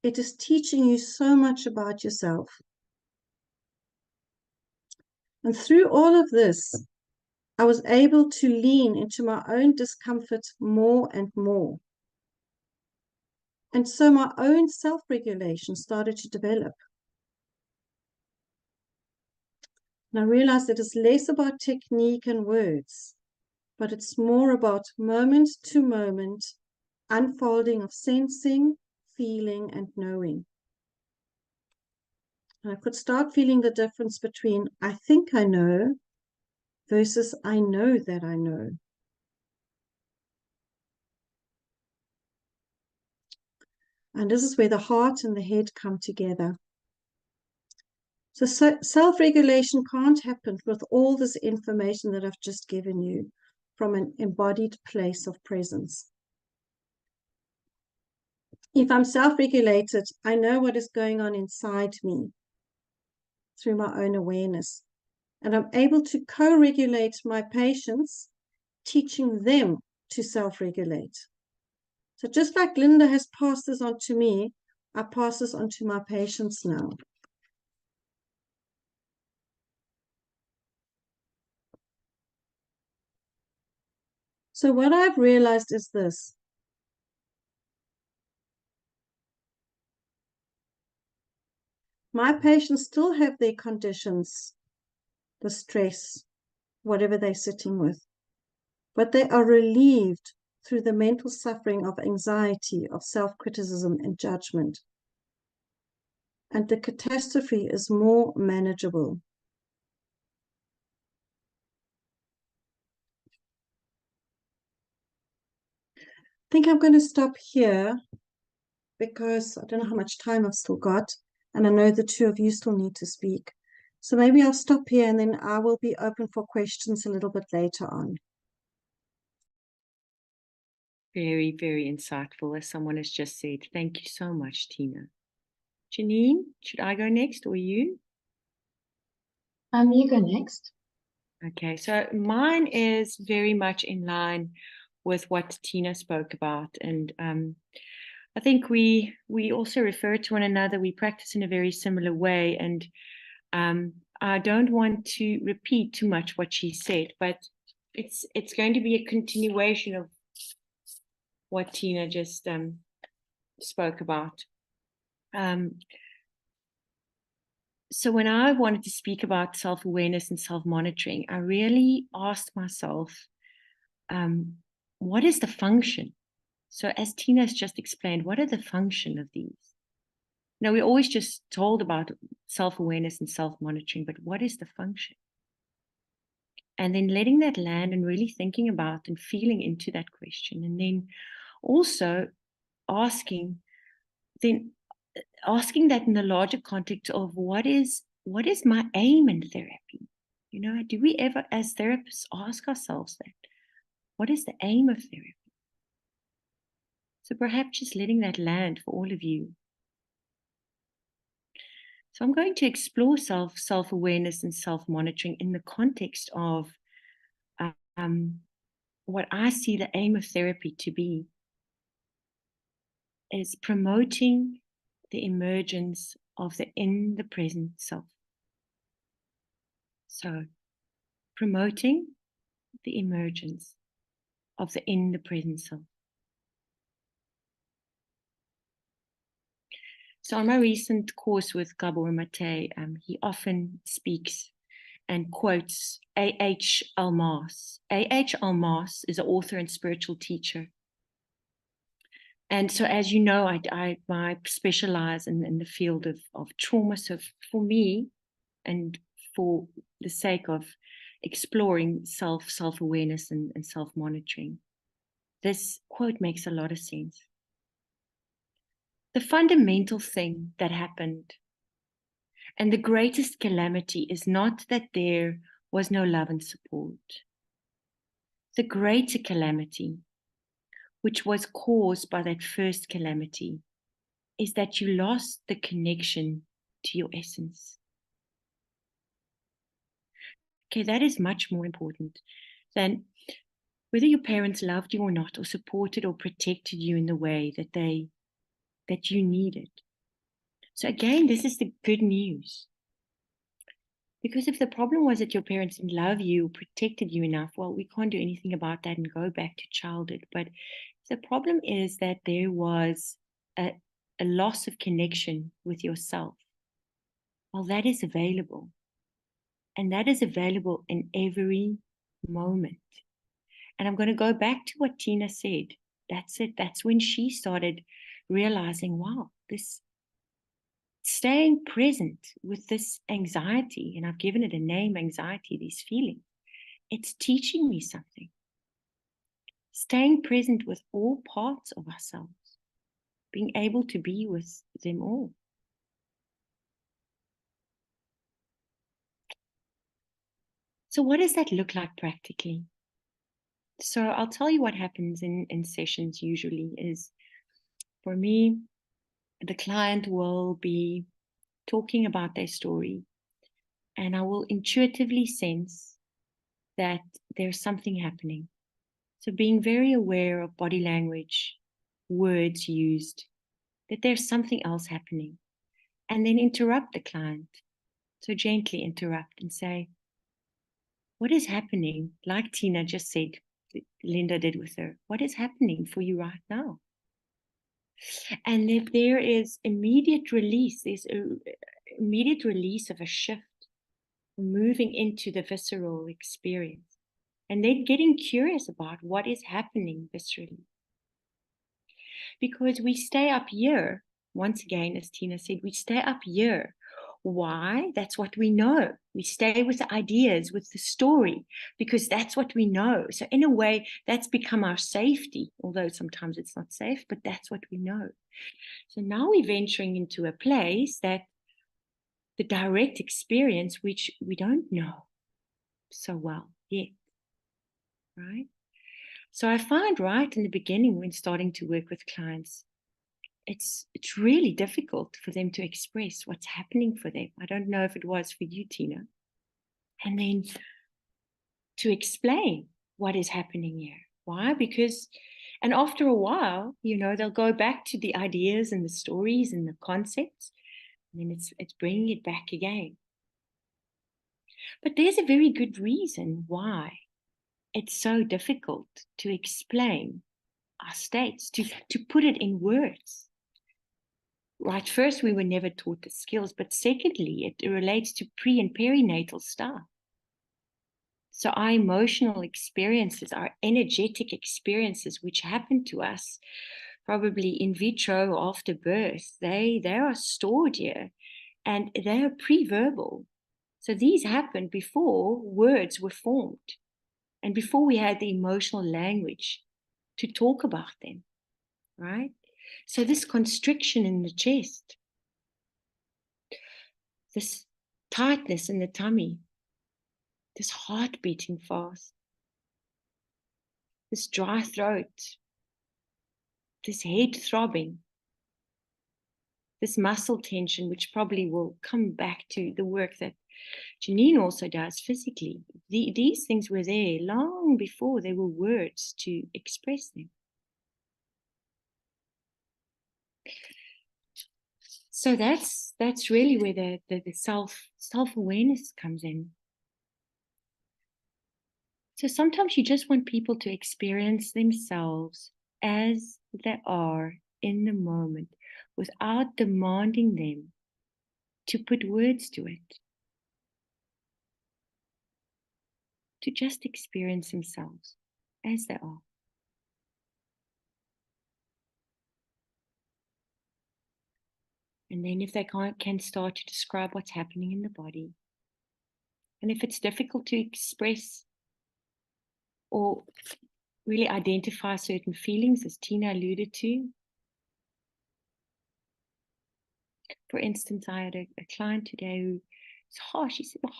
It is teaching you so much about yourself. And through all of this, I was able to lean into my own discomfort more and more. And so my own self-regulation started to develop. And I realized that it's less about technique and words, but it's more about moment to moment unfolding of sensing, feeling, and knowing. And I could start feeling the difference between I think I know versus I know that I know. And this is where the heart and the head come together. So self-regulation can't happen with all this information that I've just given you from an embodied place of presence. If I'm self-regulated, I know what is going on inside me through my own awareness. And I'm able to co-regulate my patients, teaching them to self-regulate. So just like Linda has passed this on to me, I pass this on to my patients now. So what I've realized is this. My patients still have their conditions, the stress, whatever they're sitting with, but they are relieved through the mental suffering of anxiety, of self-criticism and judgment. And the catastrophe is more manageable. I think I'm going to stop here because I don't know how much time I've still got, and I know the two of you still need to speak. So maybe I'll stop here and then I will be open for questions a little bit later on. Very, very insightful, as someone has just said. Thank you so much, Tina. Janine, should I go next or you? You go next. Okay, so mine is very much in line with what Tina spoke about. And I think we also refer to one another. We practice in a very similar way. And I don't want to repeat too much what she said, but it's going to be a continuation of what Tina just spoke about. So when I wanted to speak about self-awareness and self-monitoring, I really asked myself, what is the function? So as Tina has just explained, what are the function of these? Now, we're always just told about self-awareness and self-monitoring, but what is the function? And then letting that land and really thinking about and feeling into that question. And then also asking that in the larger context of what is my aim in therapy? You know, do we ever as therapists ask ourselves that? What is the aim of therapy? So perhaps just letting that land for all of you. So I'm going to explore self-awareness and self-monitoring in the context of what I see the aim of therapy to be, is promoting the emergence of the in the present self. So promoting the emergence of the in the present self. So on my recent course with Gabor Mate, he often speaks and quotes A.H. Almaas. A.H. Almaas is an author and spiritual teacher. And so, as you know, I specialize in the field of trauma. So for me, and for the sake of exploring self-awareness and self-monitoring, this quote makes a lot of sense. The fundamental thing that happened, and the greatest calamity, is not that there was no love and support. The greater calamity, which was caused by that first calamity, is that you lost the connection to your essence. Okay, that is much more important than whether your parents loved you or not, or supported or protected you in the way that you needed. So again, this is the good news. Because if the problem was that your parents didn't love you, protected you enough, well, we can't do anything about that and go back to childhood. But the problem is that there was a loss of connection with yourself. Well, that is available. And that is available in every moment. And I'm going to go back to what Tina said. That's it. That's when she started realizing, wow, this staying present with this anxiety, and I've given it a name, anxiety, these feelings, it's teaching me something. Staying present with all parts of ourselves, being able to be with them all. So what does that look like practically? So I'll tell you what happens in sessions usually is, for me, the client will be talking about their story, and I will intuitively sense that there's something happening. So being very aware of body language, words used, that there's something else happening, and then interrupt the client. So gently interrupt and say, what is happening? Like Tina just said, Linda did with her, what is happening for you right now? And if there is immediate release, there's an immediate release of a shift, moving into the visceral experience, and then getting curious about what is happening viscerally. Because we stay up here, once again, as Tina said, we stay up here. Why? That's what we know. We stay with the ideas, with the story, because that's what we know. So in a way, that's become our safety, although sometimes it's not safe, but that's what we know. So now we're venturing into a place that the direct experience, which we don't know so well yet, right? So I find right in the beginning, when starting to work with clients, it's really difficult for them to express what's happening for them. I don't know if it was for you, Tina. And then to explain what is happening here. Why? Because, and after a while, they'll go back to the ideas and the stories and the concepts, and then it's bringing it back again. But there's a very good reason why it's so difficult to explain our states, to put it in words. Right, first, we were never taught the skills, but secondly, it relates to pre and perinatal stuff. So our emotional experiences, our energetic experiences, which happen to us probably in vitro after birth, they are stored here, and they are pre-verbal. So these happened before words were formed, and before we had the emotional language to talk about them, right? So this constriction in the chest, this tightness in the tummy, this heart beating fast, this dry throat, this head throbbing, this muscle tension, which probably will come back to the work that Janine also does physically. These things were there long before there were words to express them. So that's really where the self-awareness comes in. So sometimes you just want people to experience themselves as they are in the moment without demanding them to put words to it. To just experience themselves as they are. And then if they can start to describe what's happening in the body. And if it's difficult to express or really identify certain feelings, as Tina alluded to. For instance, I had a client today who was harsh. She said, my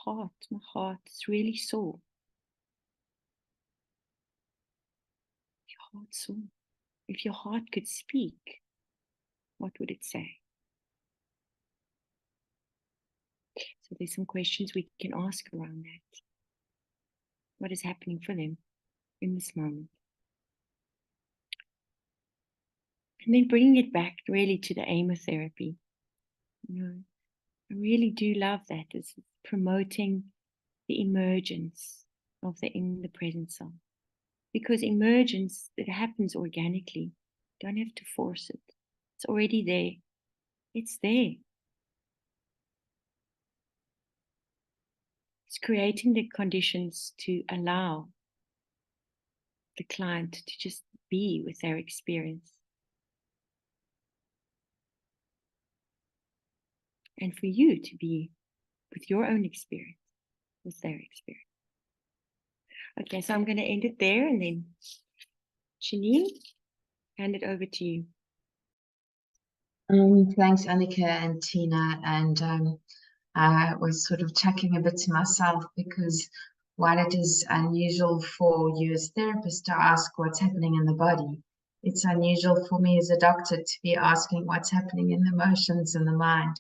heart's really sore. Your heart's sore. If your heart could speak, what would it say? So there's some questions we can ask around that. What is happening for them in this moment? And then bringing it back really to the aim of therapy. You know, I really do love that. It's promoting the emergence of the in the present self. Because emergence, it happens organically. You don't have to force it. It's already there. It's there. It's creating the conditions to allow the client to just be with their experience. And for you to be with your own experience, with their experience. Okay, so I'm going to end it there, and then Janine, hand it over to you. Thanks, Anneke and Tina. And I was sort of chuckling a bit to myself because while it is unusual for you as therapists to ask what's happening in the body, it's unusual for me as a doctor to be asking what's happening in the emotions and the mind.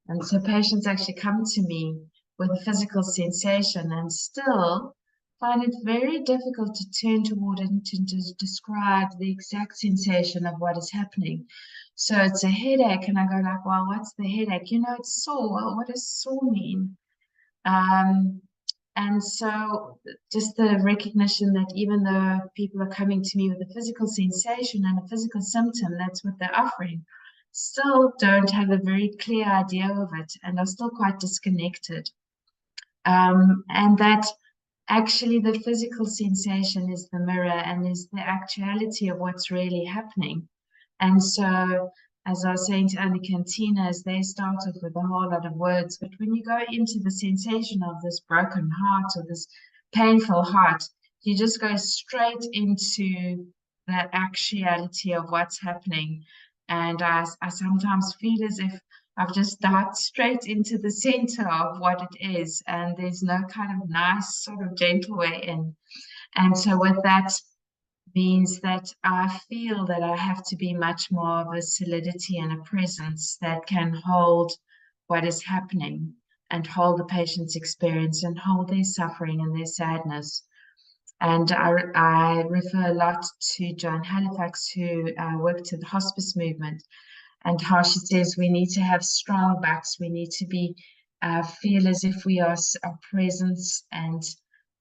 And so patients actually come to me with a physical sensation and still find it very difficult to turn toward it and to describe the exact sensation of what is happening. So it's a headache, and I go like, well, what's the headache? You know, it's sore. Well, what does sore mean? And so just the recognition that even though people are coming to me with a physical sensation and a physical symptom, that's what they're offering, still don't have a very clear idea of it and are still quite disconnected. And that actually the physical sensation is the mirror and is the actuality of what's really happening. And so, as I was saying to Anneke and Tina, as they started with a whole lot of words, but when you go into the sensation of this broken heart or this painful heart, you just go straight into the actuality of what's happening. And I sometimes feel as if I've just dived straight into the center of what it is, and there's no kind of nice, sort of gentle way in. And so, with that, means that I feel that I have to be much more of a solidity and a presence that can hold what is happening and hold the patient's experience and hold their suffering and their sadness. And I refer a lot to Joan Halifax, who worked in the hospice movement, and how she says we need to have strong backs. We need to be feel as if we are a presence and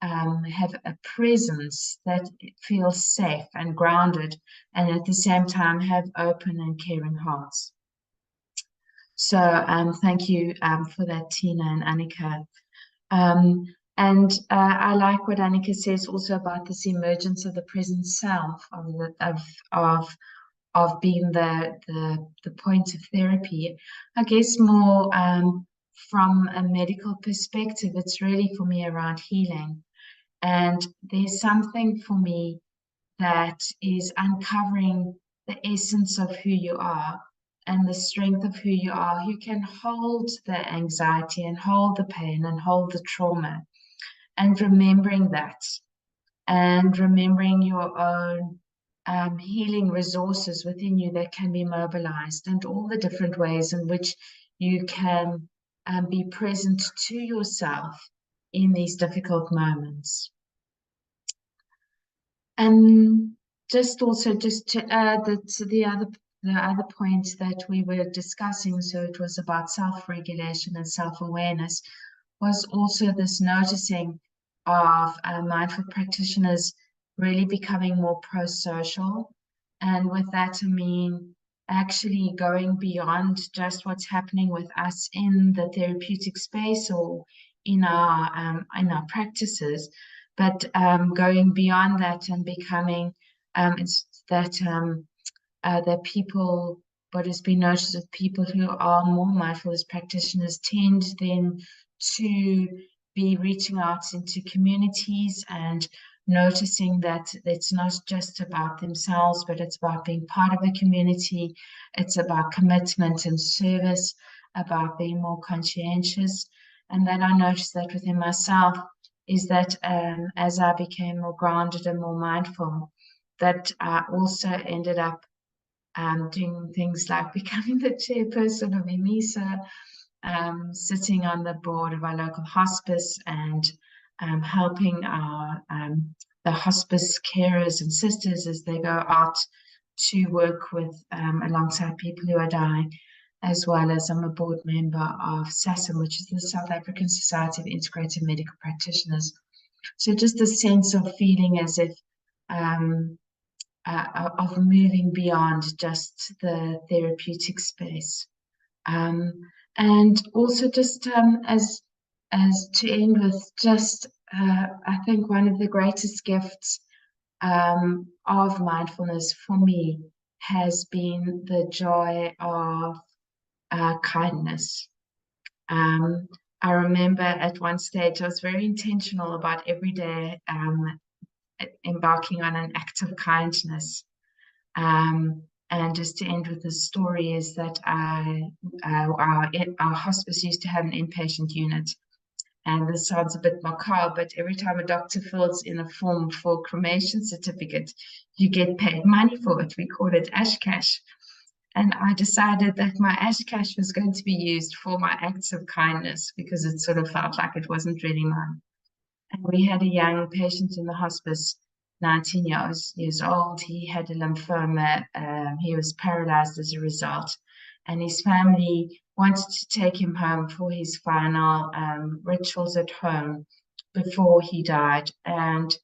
have a presence that feels safe and grounded, and at the same time have open and caring hearts. So thank you for that, Tina and Anneke. And I like what Anneke says also about this emergence of the present self, of being the point of therapy. I guess more from a medical perspective, it's really for me around healing. And there's something for me that is uncovering the essence of who you are and the strength of who you are, who can hold the anxiety and hold the pain and hold the trauma, and remembering that and remembering your own healing resources within you that can be mobilized, and all the different ways in which you can be present to yourself in these difficult moments. And just to add that to the other point that we were discussing, so it was about self-regulation and self-awareness, was also this noticing of mindful practitioners really becoming more pro-social. And with that, I mean actually going beyond just what's happening with us in the therapeutic space or in our practices, but going beyond that and becoming that people, what has been noticed with people who are more mindfulness practitioners tend then to be reaching out into communities and noticing that it's not just about themselves, but it's about being part of a community. It's about commitment and service, about being more conscientious. And then I noticed that within myself is that as I became more grounded and more mindful, that I also ended up doing things like becoming the chairperson of IMISA, sitting on the board of our local hospice, and helping the hospice carers and sisters as they go out to work with alongside people who are dying, as well as I'm a board member of SASM, which is the South African Society of Integrated Medical Practitioners. So just a sense of feeling as if of moving beyond just the therapeutic space. And also just as to end with, just I think one of the greatest gifts of mindfulness for me has been the joy of kindness. I remember at one stage I was very intentional about every day embarking on an act of kindness. And just to end with the story is that our hospice used to have an inpatient unit. And this sounds a bit macabre, but every time a doctor fills in a form for cremation certificate, you get paid money for it. We call it ash cash. And I decided that my ash cash was going to be used for my acts of kindness because it sort of felt like it wasn't really mine. And we had a young patient in the hospice, 19 years old. He had a lymphoma. He was paralyzed as a result. And his family wanted to take him home for his final rituals at home before he died. And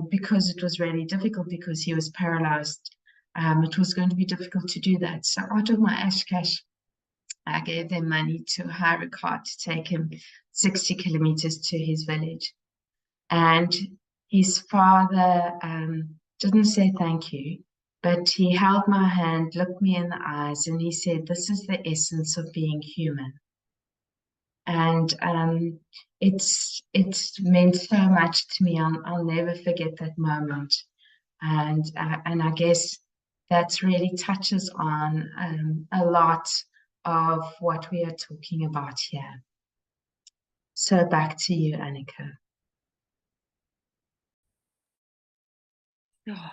because it was really difficult because he was paralyzed, it was going to be difficult to do that. So out of my ash cash, I gave them money to hire a car to take him 60 kilometers to his village. And his father didn't say thank you, but he held my hand, looked me in the eyes, and he said, "This is the essence of being human." And it's meant so much to me. I'll never forget that moment. And I guess that's really touches on a lot of what we are talking about here. So back to you, Anneke. Oh,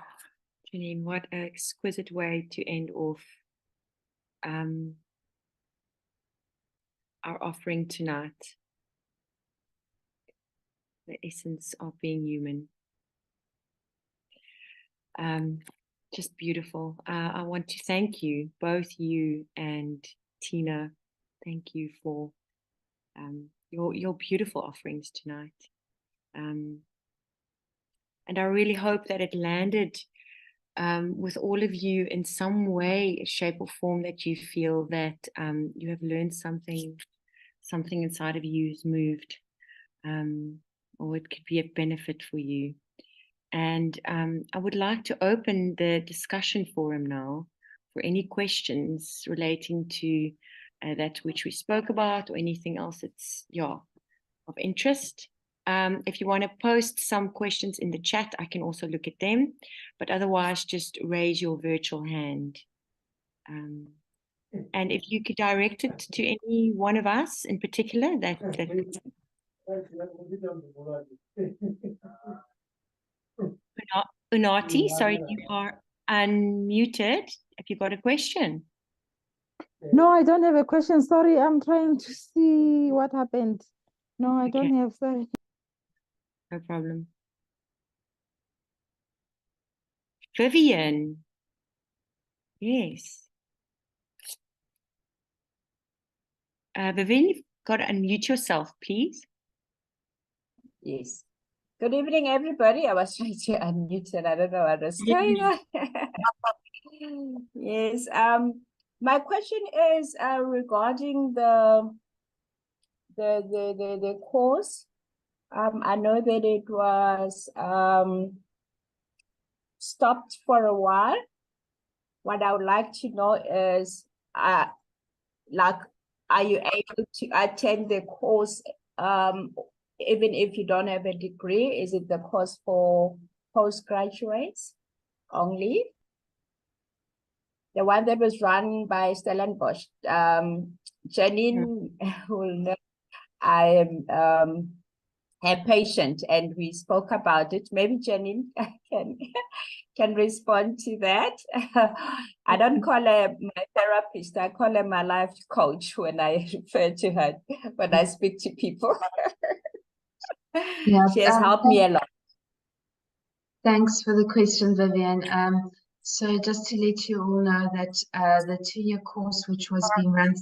Janine, what an exquisite way to end off our offering tonight. The essence of being human. Just beautiful. I want to thank you, both you and Tina. Thank you for your beautiful offerings tonight. And I really hope that it landed with all of you in some way, shape, or form that you feel that you have learned something inside of you is moved, or it could be a benefit for you. And I would like to open the discussion forum now for any questions relating to that which we spoke about, or anything else that's of interest. If you want to post some questions in the chat, I can also look at them. But otherwise, just raise your virtual hand. And if you could direct it to any one of us in particular, that Unati, sorry, you are unmuted. Have you got a question? No, I don't have a question. Sorry, I'm trying to see what happened. No, I Okay. don't have. Sorry. No problem. Vivian. Yes. Vivian, you've got to unmute yourself, please. Yes. Good evening, everybody. I was trying to unmute and I don't know what was going on. Yes. My question is regarding the course. I know that it was stopped for a while. What I would like to know is, like, are you able to attend the course even if you don't have a degree? Is it the course for postgraduates only? The one that was run by Stellenbosch. Janine will know I am a patient and we spoke about it. Maybe Janine can respond to that. I don't call her my therapist. I call her my life coach when I refer to her, when I speak to people. Yeah, She has helped me a lot. Thanks for the question, Vivian. So just to let you all know that the 2-year course, which was being run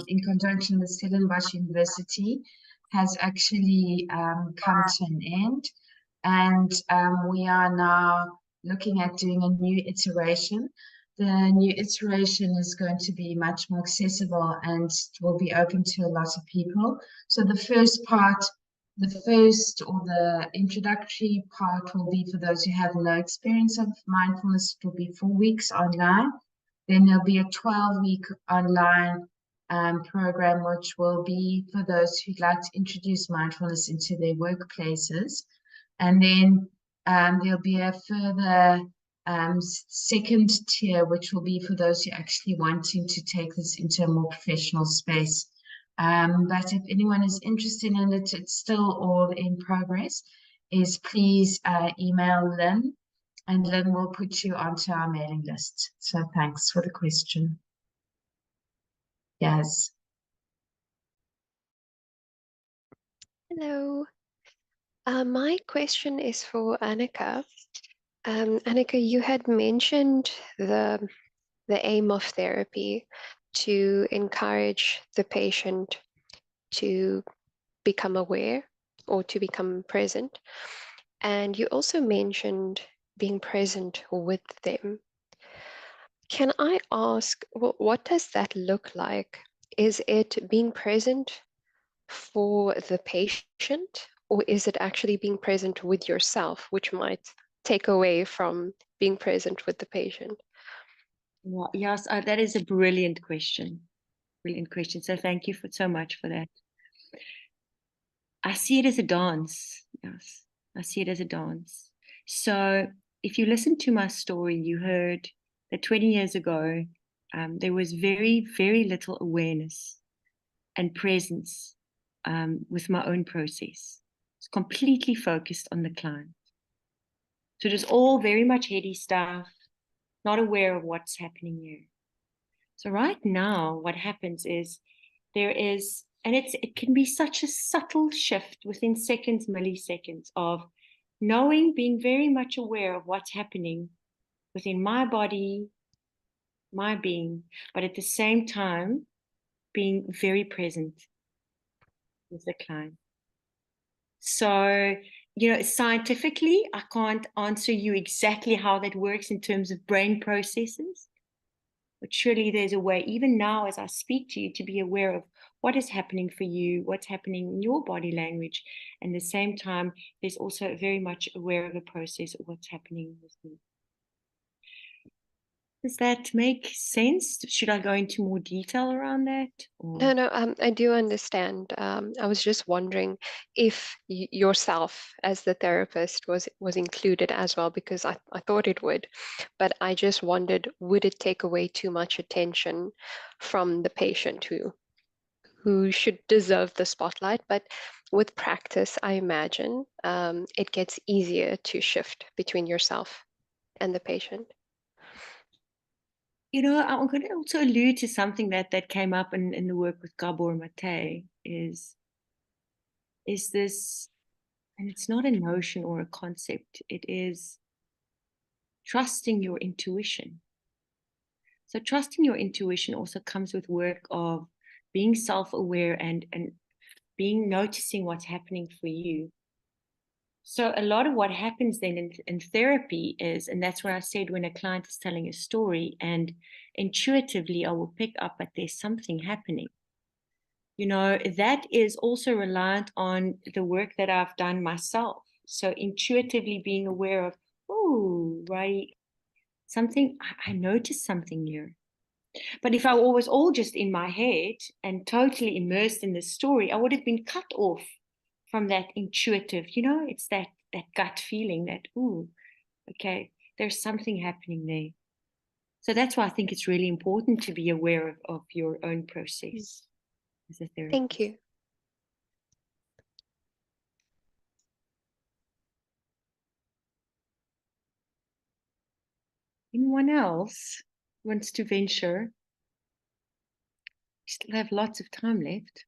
in conjunction with Stellenbosch University, has actually come to an end. And we are now looking at doing a new iteration. The new iteration is going to be much more accessible and will be open to a lot of people. So the first part, the introductory part will be for those who have no experience of mindfulness. It will be 4 weeks online. Then there'll be a 12-week online program, which will be for those who'd like to introduce mindfulness into their workplaces. And then there'll be a further second tier, which will be for those who are actually wanting to take this into a more professional space. But if anyone is interested in it, it's still all in progress, please email Lynn, and Lynn will put you onto our mailing list. So thanks for the question. Yes. Hello. My question is for Anneke. Anneke, you had mentioned the aim of therapy to encourage the patient to become aware or to become present. And you also mentioned being present with them. Can I ask, what does that look like? Is it being present for the patient, or is it actually being present with yourself, which might take away from being present with the patient? Well, yes, that is a brilliant question. Brilliant question. So thank you so much for that. I see it as a dance. Yes, I see it as a dance. So if you listen to my story, you heard that 20 years ago, there was very, very little awareness and presence with my own process. It's completely focused on the client. So it was all very much heady stuff, not aware of what's happening here. So right now, what happens is there is, and it can be such a subtle shift within seconds, milliseconds of knowing, being very much aware of what's happening within my body, my being, but at the same time, being very present with the client. So, scientifically, I can't answer you exactly how that works in terms of brain processes, but surely there's a way, even now as I speak to you, to be aware of what is happening for you, what's happening in your body language. And at the same time, there's also very much aware of the process of what's happening with me. Does that make sense? Should I go into more detail around that? Or? No, I do understand. I was just wondering if yourself as the therapist was included as well, because I thought it would, but I just wondered, would it take away too much attention from the patient who should deserve the spotlight? But with practice, I imagine it gets easier to shift between yourself and the patient. you know, I'm going to also allude to something that came up in the work with Gabor Mate is this, and it's not a notion or a concept, it is trusting your intuition. So trusting your intuition also comes with work of being self-aware and noticing what's happening for you. So a lot of what happens then in therapy is, and that's what I said when a client is telling a story, and intuitively I will pick up that there's something happening. You know, that is also reliant on the work that I've done myself. So intuitively being aware of, oh, right, something, I noticed something here. But if I was all just in my head and totally immersed in the story, I would have been cut off from that intuitive, you know, it's that gut feeling that, ooh, okay, there's something happening there. So that's why I think it's really important to be aware of your own process as a therapist. Thank you. Anyone else wants to venture? We still have lots of time left.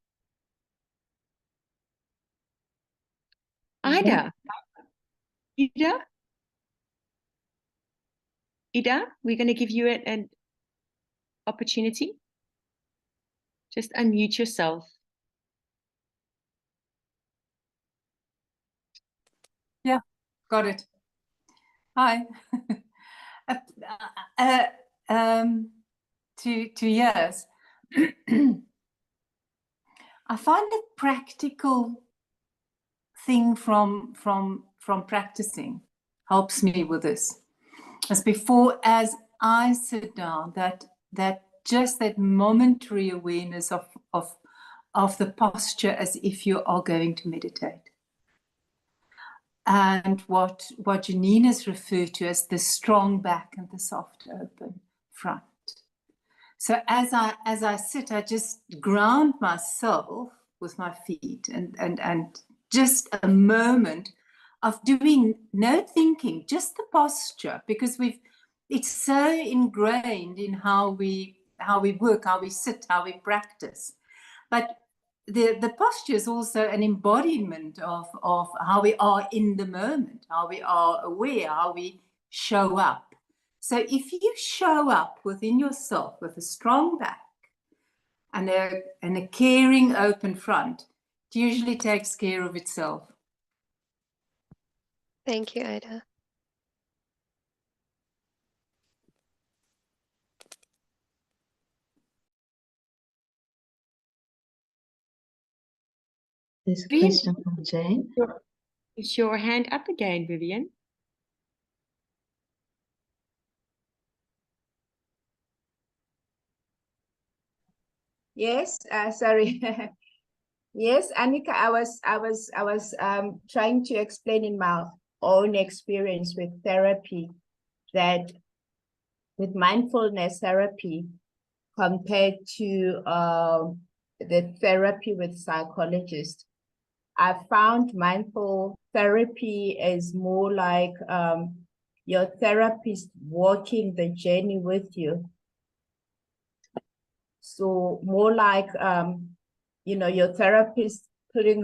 Ida. Ida, we're going to give you an opportunity. Just unmute yourself. Yeah, got it. Hi. 2 years. I find a practical thing from practicing helps me with this. As before, as I sit down, that just that momentary awareness of the posture as if you are going to meditate. And what Janine has referred to as the strong back and the soft open front. So as I sit, I just ground myself with my feet and just a moment of doing no thinking, just the posture, because it's so ingrained in how we work, how we sit, how we practice. But the posture is also an embodiment of how we are in the moment, how we are aware, how we show up. So if you show up within yourself with a strong back and a caring open front, it usually takes care of itself. Thank you, Ida. There's a question from Jane. Is your hand up again, Vivian? Yes, sorry. Yes, Anneke, I was trying to explain in my own experience with therapy that with mindfulness therapy compared to the therapy with psychologists, I found mindful therapy is more like your therapist walking the journey with you. So more like your therapist putting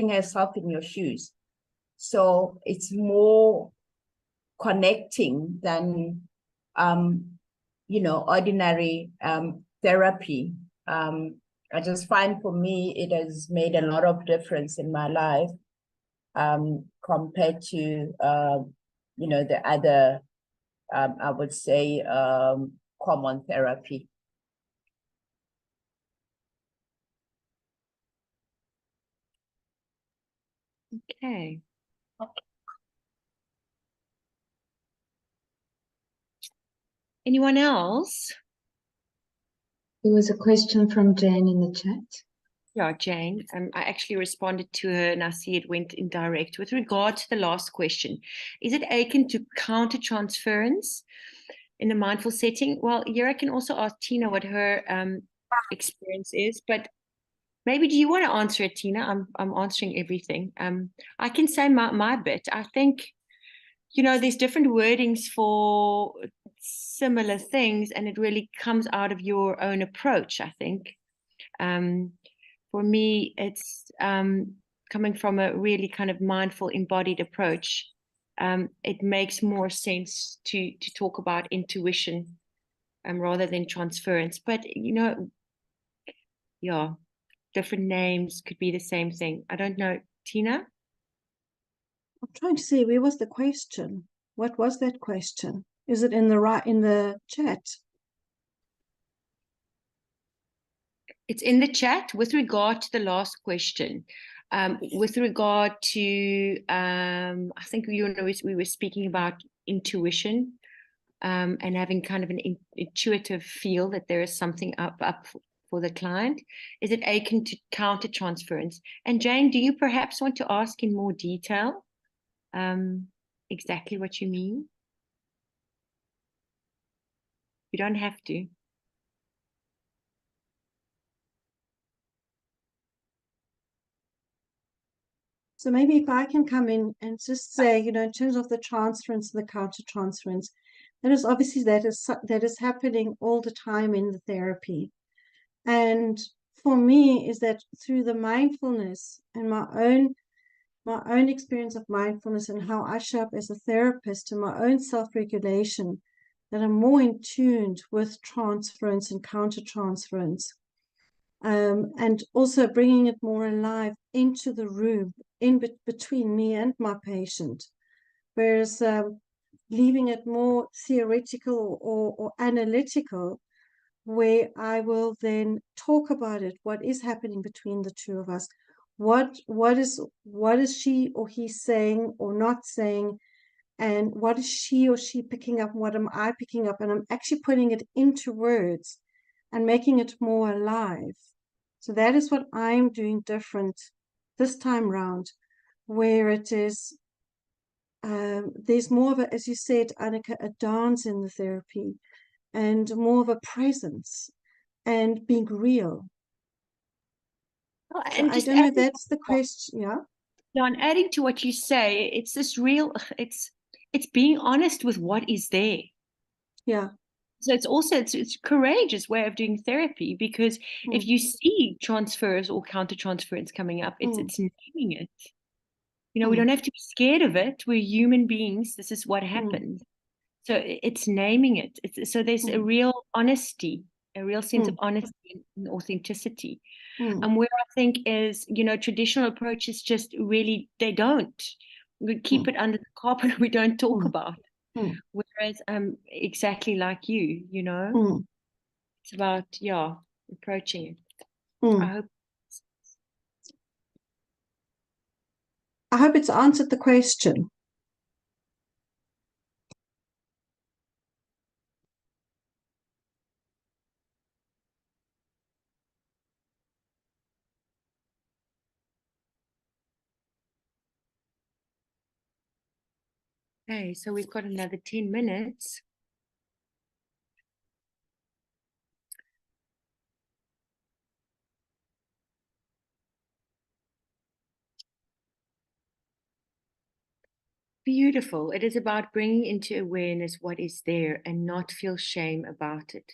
herself in your shoes. So it's more connecting than ordinary therapy. I just find for me it has made a lot of difference in my life compared to the other I would say common therapy. Okay. Anyone else? There was a question from Jane in the chat. Yeah, Jane. I actually responded to her and I see it went indirect. With regard to the last question, is it akin to counter-transference in a mindful setting? Well, here I can also ask Tina what her experience is, but maybe do you want to answer it, Tina? I'm answering everything. I can say my bit. I think, there's different wordings for similar things, and it really comes out of your own approach, I think. For me, it's coming from a really kind of mindful, embodied approach. It makes more sense to talk about intuition rather than transference. But, yeah, different names could be the same thing. I don't know. Tina? I'm trying to see, where was the question? What was that question? Is it in the chat? It's in the chat with regard to the last question. With regard to, I think we were speaking about intuition and having kind of an intuitive feel that there is something up for the client. Is it akin to counter transference? And Jane, do you perhaps want to ask in more detail exactly what you mean? You don't have to. So maybe if I can come in and just say, in terms of the transference and the counter transference, that is obviously that is happening all the time in the therapy. And for me, is that through the mindfulness and my own experience of mindfulness and how I show up as a therapist and my own self-regulation, that I'm more in tune with transference and counter transference. And also bringing it more alive into the room, between me and my patient, whereas leaving it more theoretical or analytical, where I will then talk about it, what is happening between the two of us, what is she or he saying or not saying, and what is she or she picking up, what am I picking up, and I'm actually putting it into words and making it more alive. So that is what I'm doing different this time round, where it is, there's more of a, as you said, Anneke, a dance in the therapy, and more of a presence and being real. Oh, So and I just don't know if that's the question, yeah? Yeah, and adding to what you say, it's this real, it's being honest with what is there. Yeah. So it's also it's a courageous way of doing therapy, because if you see transfers or counter transference coming up, it's naming it. We don't have to be scared of it. We're human beings. This is what happens. So it's naming it. So there's a real honesty, a real sense of honesty and authenticity. And where I think is, traditional approaches just really, they don't. We keep it under the carpet. We don't talk about it. Whereas exactly like you, it's about, approaching it. I hope it's answered the question. Okay, so we've got another 10 minutes. Beautiful. It is about bringing into awareness what is there and not feel shame about it.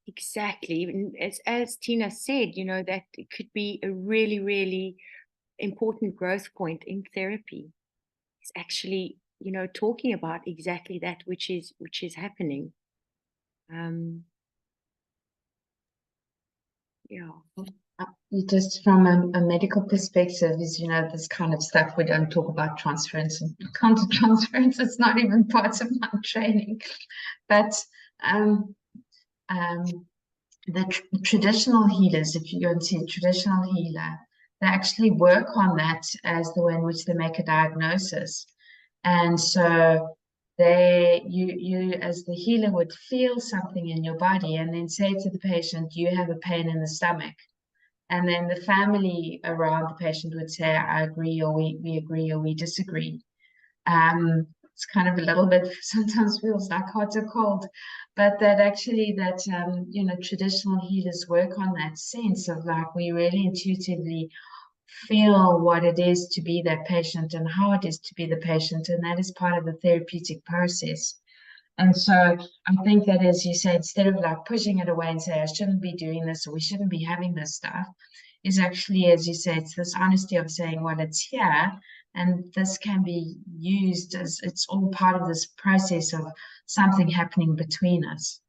Exactly. As Tina said, that it could be a really, really important growth point in therapy. It's actually, talking about exactly that which is happening. Just from a medical perspective, is this kind of stuff we don't talk about, transference and counter transference. It's not even part of my training, but the traditional healers, if you go and see a traditional healer, they actually work on that as the way in which they make a diagnosis. And so you as the healer would feel something in your body and then say to the patient, you have a pain in the stomach. And then the family around the patient would say, I agree, or we agree, or we disagree. It's kind of a little bit, sometimes feels like hot or cold, but that actually traditional healers work on that sense of like, we really intuitively feel what it is to be that patient and how it is to be the patient, and that is part of the therapeutic process. And so I think that, as you say, instead of like pushing it away and say, I shouldn't be doing this or we shouldn't be having this stuff, is actually, as you say, it's this honesty of saying, well, it's here and this can be used as it's all part of this process of something happening between us.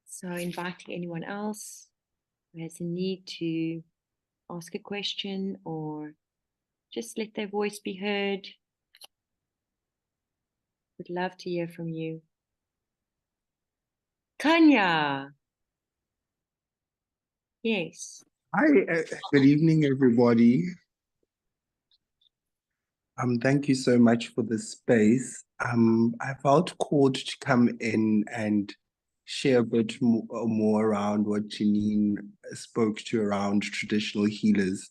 So inviting anyone else who has a need to ask a question or just let their voice be heard. Would love to hear from you. Tanya. Yes. Hi, good evening, everybody. Thank you so much for this space. I felt called to come in and share a bit more around what Janine spoke to around traditional healers.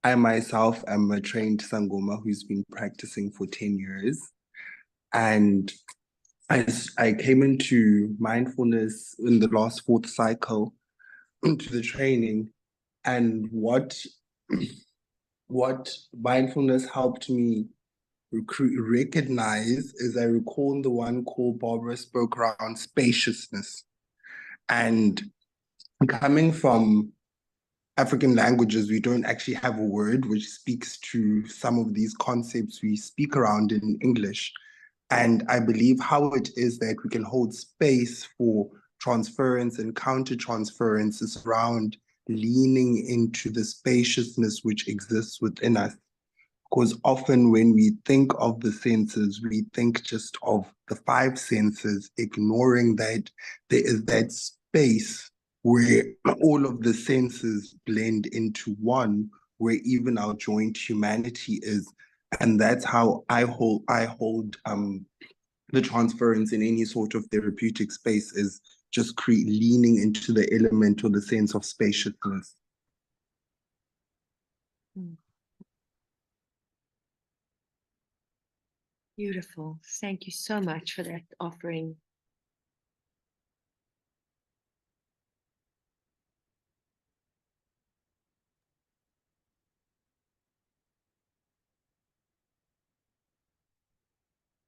I myself am a trained Sangoma who's been practicing for 10 years. And I came into mindfulness in the last 4th cycle into the training. And what mindfulness helped me recognize is I recall the one call Barbara spoke around spaciousness. And coming from African languages, we don't actually have a word which speaks to some of these concepts we speak around in English. And I believe how it is that we can hold space for transference and counter-transference is around leaning into the spaciousness which exists within us. Because often when we think of the senses, we think just of the 5 senses, ignoring that there is that space where all of the senses blend into one, where even our joint humanity is. And that's how I hold the transference in any sort of therapeutic space is just leaning into the element or the sense of spaciousness. Beautiful. Thank you so much for that offering.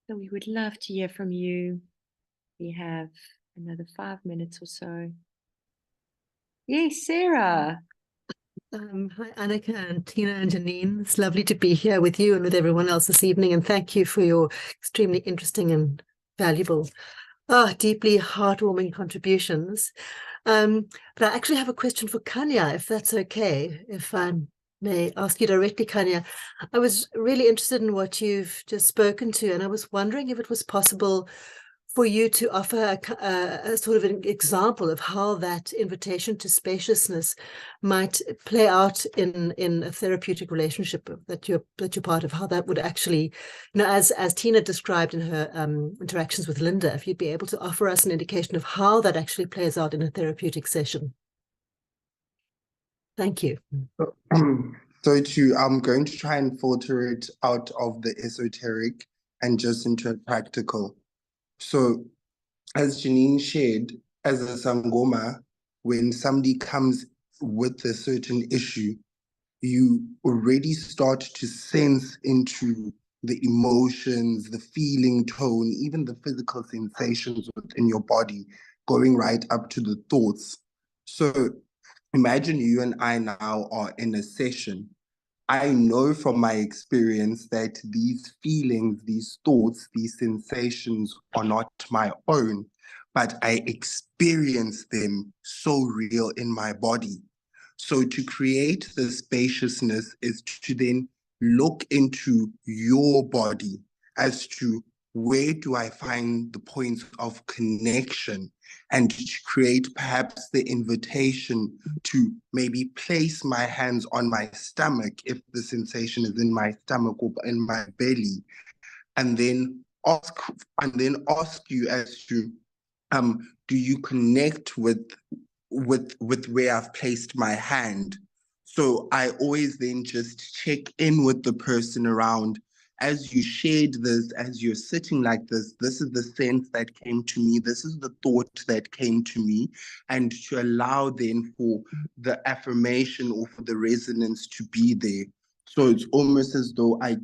So we would love to hear from you. We have another 5 minutes or so. Yes, Sarah. Hi, Anneke and Tina and Janine. It's lovely to be here with you and with everyone else this evening. And thank you for your extremely interesting and valuable, deeply heartwarming contributions. But I actually have a question for Kanya, if that's okay, if I may ask you directly, Kanya. I was really interested in what you've just spoken to, and I was wondering if it was possible for you to offer a sort of an example of how that invitation to spaciousness might play out in a therapeutic relationship that you're part of, how that would actually, as Tina described in her interactions with Linda, if you'd be able to offer us an indication of how that actually plays out in a therapeutic session. Thank you. So I'm going to try and filter it out of the esoteric and just into a practical. So as Janine shared, as a Sangoma, when somebody comes with a certain issue, you already start to sense into the emotions, the feeling tone, even the physical sensations within your body, going right up to the thoughts. So imagine you and I now are in a session. I know from my experience that these feelings, these thoughts, these sensations are not my own, but I experience them so real in my body. So to create the spaciousness is to then look into your body as to where do I find the points of connection, and to create perhaps the invitation to maybe place my hands on my stomach if the sensation is in my stomach or in my belly, and then ask you as to do you connect with with where I've placed my hand. So I always then just check in with the person around. As you shared this, as you're sitting like this is the sense that came to me, this is the thought that came to me, and to allow then for the affirmation or for the resonance to be there. So it's almost as though I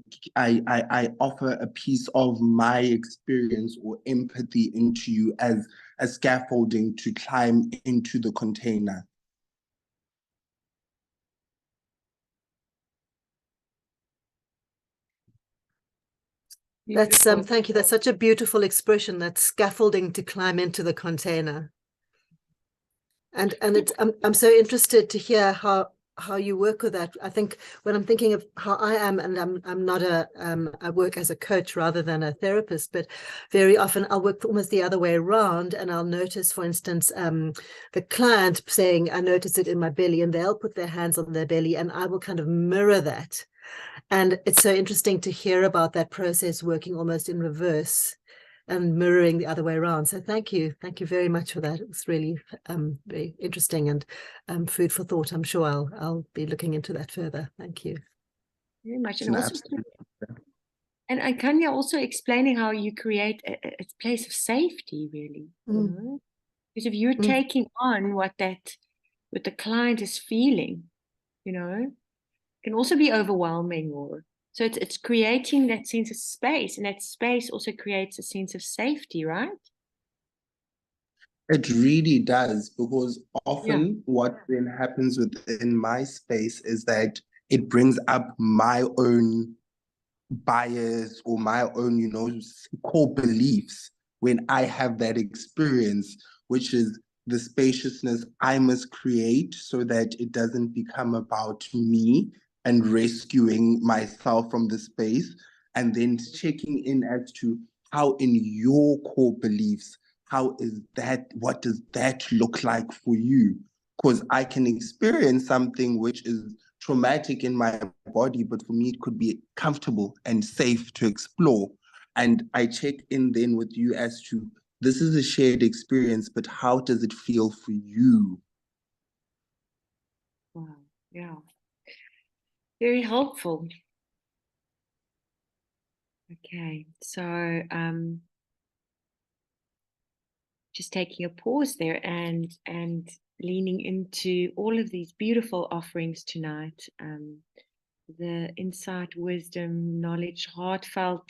offer a piece of my experience or empathy into you as a scaffolding to climb into the container. That's thank you. That's such a beautiful expression, that scaffolding to climb into the container. And it's I'm so interested to hear how you work with that. I think when I'm thinking of how I am, and I'm not I work as a coach rather than a therapist, but very often I'll work almost the other way around, and I'll notice, for instance, the client saying, I notice it in my belly, and they'll put their hands on their belly, and I will kind of mirror that. And it's so interesting to hear about that process working almost in reverse and mirroring the other way around. So thank you very much for that. It was really very interesting and food for thought. I'm sure I'll be looking into that further. Thank you very much. And also, and Kanya also explaining how you create a place of safety, really. You know? Because if you're taking on what the client is feeling, you know, can also be overwhelming, or so it's creating that sense of space, and that space also creates a sense of safety, right? It really does, because often what then happens within my space is that it brings up my own bias or my own, you know, core beliefs when I have that experience, which is the spaciousness I must create so that it doesn't become about me and rescuing myself from the space, and then checking in as to how in your core beliefs, how is that, what does that look like for you? Because I can experience something which is traumatic in my body, but for me, it could be comfortable and safe to explore. And I check in then with you as to, this is a shared experience, but how does it feel for you? Wow, yeah. Very helpful. Okay, so just taking a pause there and leaning into all of these beautiful offerings tonight. The insight, wisdom, knowledge, heartfelt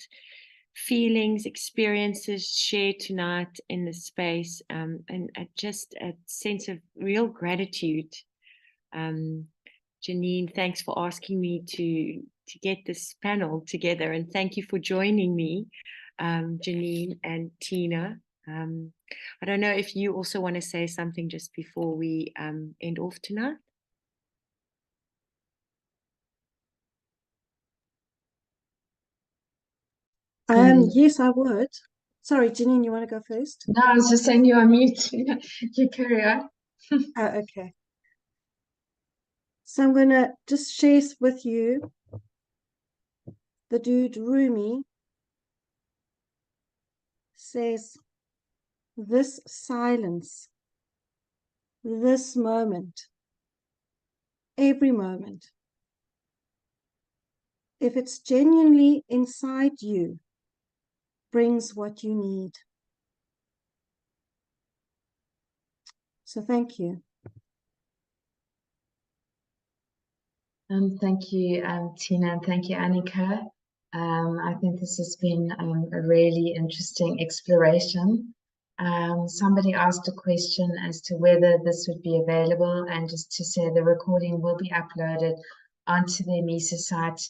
feelings, experiences shared tonight in the space, and just a sense of real gratitude. Janine, thanks for asking me to get this panel together, and thank you for joining me, Janine and Tina. I don't know if you also want to say something just before we end off tonight. Yes, I would. Sorry, Janine, you want to go first? No, I was just saying you're on mute. You carry on. Oh, okay. So I'm going to just share with you the dude Rumi says, this silence, this moment, every moment, if it's genuinely inside you, brings what you need. So thank you. Thank you, Tina, and thank you, Anneke. I think this has been a really interesting exploration. Somebody asked a question as to whether this would be available, and just to say the recording will be uploaded onto the IMISA site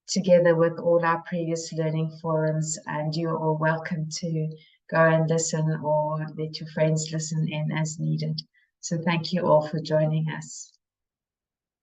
together with all our previous learning forums, and you're all welcome to go and listen or let your friends listen in as needed. So thank you all for joining us.